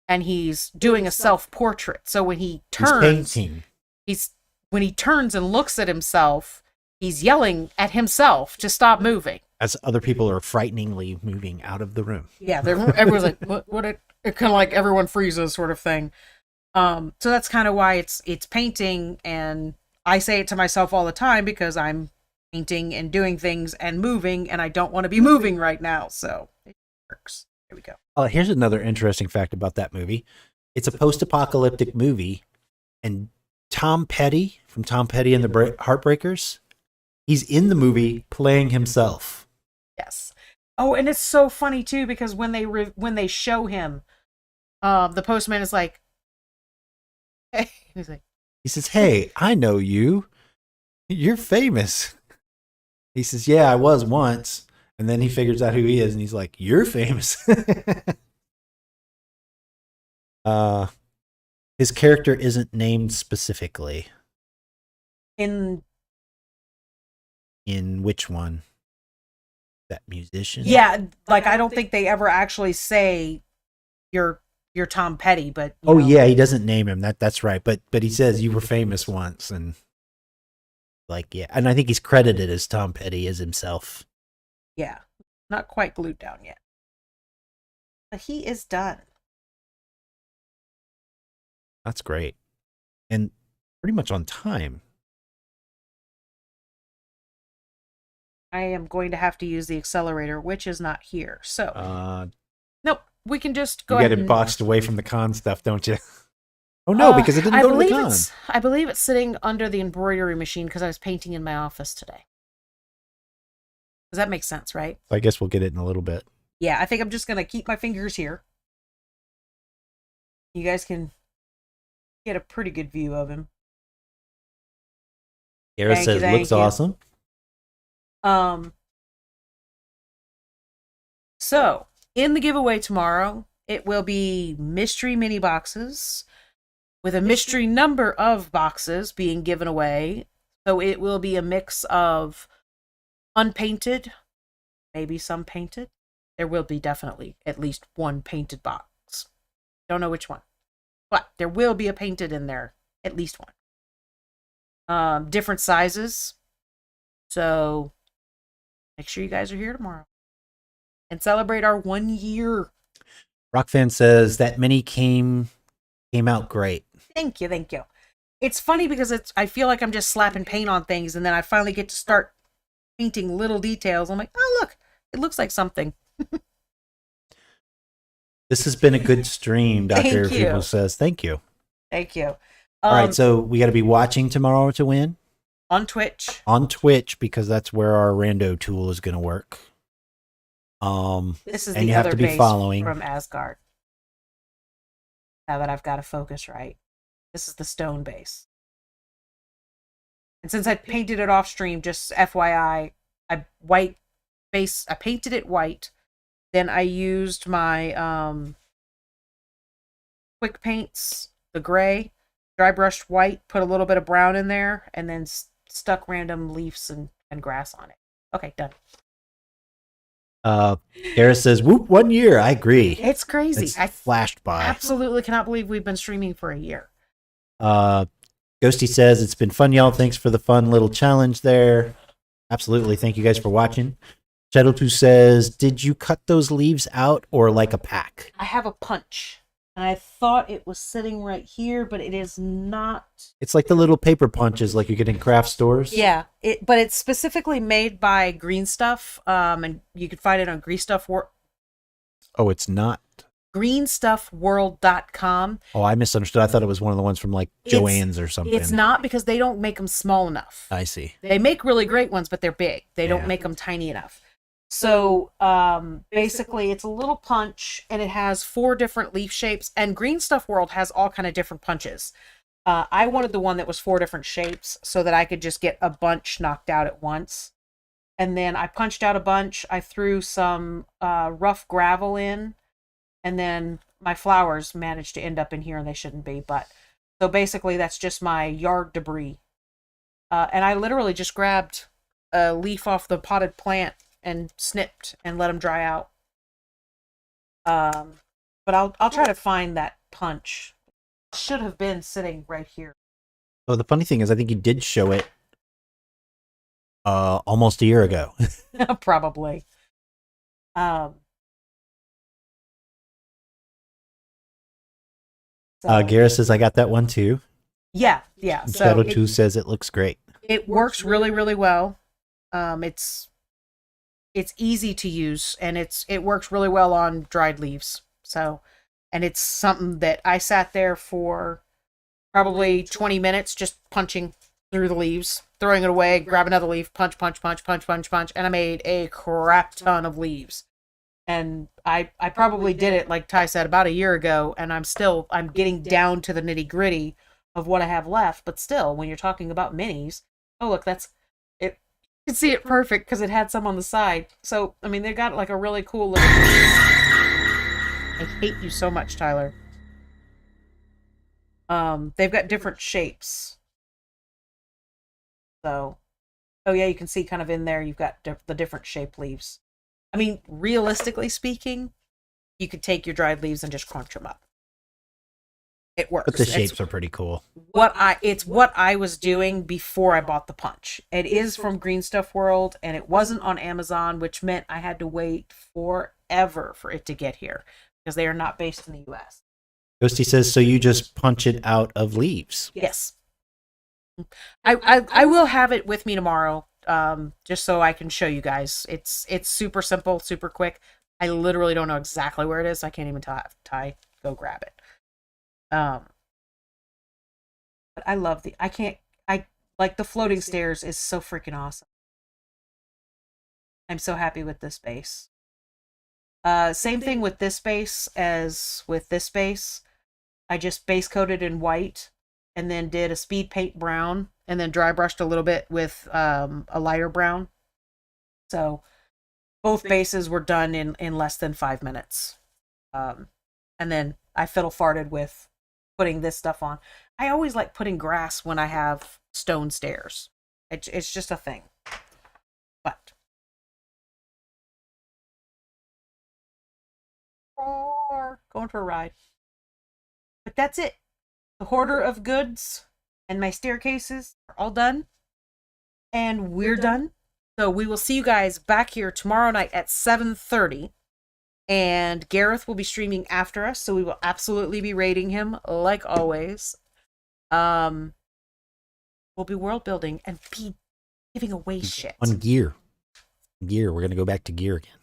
and he's doing a self-portrait. So when he turns, when he turns and looks at himself, he's yelling at himself to stop moving. As other people are frighteningly moving out of the room. Yeah, everyone's like, what? It kind of like everyone freezes, sort of thing. So that's kind of why it's painting, and I say it to myself all the time because I'm painting and doing things and moving, and I don't want to be moving right now. So it works. Here we go. Here's another interesting fact about that movie. It's a post-apocalyptic movie, and Tom Petty from Tom Petty and the Heartbreakers, he's in the movie playing himself. Yes. Oh, and it's so funny too because when they show him, the postman is like, hey. He's like, he says, "Hey, I know you. You're famous." He says, "Yeah, I was once." And then he figures out who he is, and he's like, "You're famous." His character isn't named specifically. in which one? That musician? Yeah, like I don't think they ever actually say you're you're Tom Petty, but oh yeah, he doesn't name him. That's right. But he says you were famous once, and like yeah, and I think he's credited as Tom Petty as himself. Yeah, not quite glued down yet, but he is done. That's great, and pretty much on time. I am going to have to use the accelerator, which is not here. So, nope, we can just go ahead. You get it boxed away from the con stuff, don't you? Oh no, because it didn't go to the con. I believe it's sitting under the embroidery machine because I was painting in my office today. Does that make sense, right? I guess we'll get it in a little bit. Yeah, I think I'm just going to keep my fingers here. You guys can get a pretty good view of him. Era says, looks awesome. So, in the giveaway tomorrow, it will be mystery mini boxes with a mystery number of boxes being given away. So it will be a mix of unpainted, maybe some painted. There will be definitely at least one painted box. Don't know which one, but there will be a painted in there, at least one. Different sizes. So make sure you guys are here tomorrow and celebrate our 1 year. Rockfan says that mini came out great. Thank you. It's funny because I feel like I'm just slapping paint on things, and then I finally get to start painting little details. I'm like, oh look, it looks like something. This has been a good stream, Dr. People says. Thank you. Thank you. All right, so we got to be watching tomorrow to win? On Twitch. On Twitch, because that's where our rando tool is going to work. This is and the you other have to be base following from Asgard. Now that I've got to focus right. This is the stone base. And since I painted it off stream, just FYI, I painted it white. Then I used my quick paints, the gray, dry brushed white, put a little bit of brown in there, and then stuck random leaves and grass on it. Okay, done. Harris says, whoop, 1 year. I agree. It's crazy. I flashed by. Absolutely cannot believe we've been streaming for a year. Ghosty says, it's been fun, y'all. Thanks for the fun little challenge there. Absolutely. Thank you guys for watching. Shadow2 says, did you cut those leaves out or like a pack? I have a punch. And I thought it was sitting right here, but it is not. It's like the little paper punches like you get in craft stores. Yeah, but it's specifically made by Green Stuff, and you can find it on Green Stuff World. Oh, it's not? greenstuffworld.com. Oh, I misunderstood. I thought it was one of the ones from like Joann's or something. It's not, because they don't make them small enough. I see. They make really great ones, but they're big. They don't make them tiny enough. So basically it's a little punch, and it has 4 different leaf shapes, and Green Stuff World has all kind of different punches. I wanted the one that was 4 different shapes so that I could just get a bunch knocked out at once. And then I punched out a bunch. I threw some rough gravel in, and then my flowers managed to end up in here, and they shouldn't be. But so basically that's just my yard debris. And I literally just grabbed a leaf off the potted plant and snipped and let them dry out. But I'll try to find that punch. It should have been sitting right here. Oh, the funny thing is, I think you did show it almost a year ago. Probably. Garrett says, I got that one too. Yeah. So Shadow 2 says it looks great. It works really, really well. It's easy to use, and it works really well on dried leaves. So, and it's something that I sat there for probably 20 minutes just punching through the leaves, throwing it away, grab another leaf, punch, and I made a crap ton of leaves. And I probably did it, like Ty said, about a year ago, and I'm getting down to the nitty-gritty of what I have left. But still, when you're talking about minis, oh look, that's it. You can see it perfect because it had some on the side. So I mean, they got like a really cool little. I hate you so much, Tyler. They've got different shapes. So, oh yeah, you can see kind of in there. You've got the different shaped leaves. I mean, realistically speaking, you could take your dried leaves and just crunch them up. It works. But the shapes are pretty cool. It's what I was doing before I bought the punch. It is from Green Stuff World, and it wasn't on Amazon, which meant I had to wait forever for it to get here because they are not based in the US. Ghosty says, so you just punch it out of leaves. Yes. I will have it with me tomorrow, just so I can show you guys. It's super simple, super quick. I literally don't know exactly where it is. So I can't even Ty go grab it. But I love I like the floating stairs is so freaking awesome. I'm so happy with this base. Same thing with this base as with this base. I just base coated in white and then did a speed paint brown and then dry brushed a little bit with a lighter brown. So both bases were done in less than 5 minutes. And then I fiddle farted with putting this stuff on. I always like putting grass when I have stone stairs. It's just a thing. But going for a ride. But that's it. The hoarder of goods and my staircases are all done. And we're done. So we will see you guys back here tomorrow night at 7:30. And Gareth will be streaming after us, so we will absolutely be raiding him like always. We'll be world building and be giving away shit. On gear. We're gonna go back to gear again.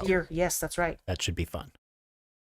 Gear, yes, that's right. That should be fun.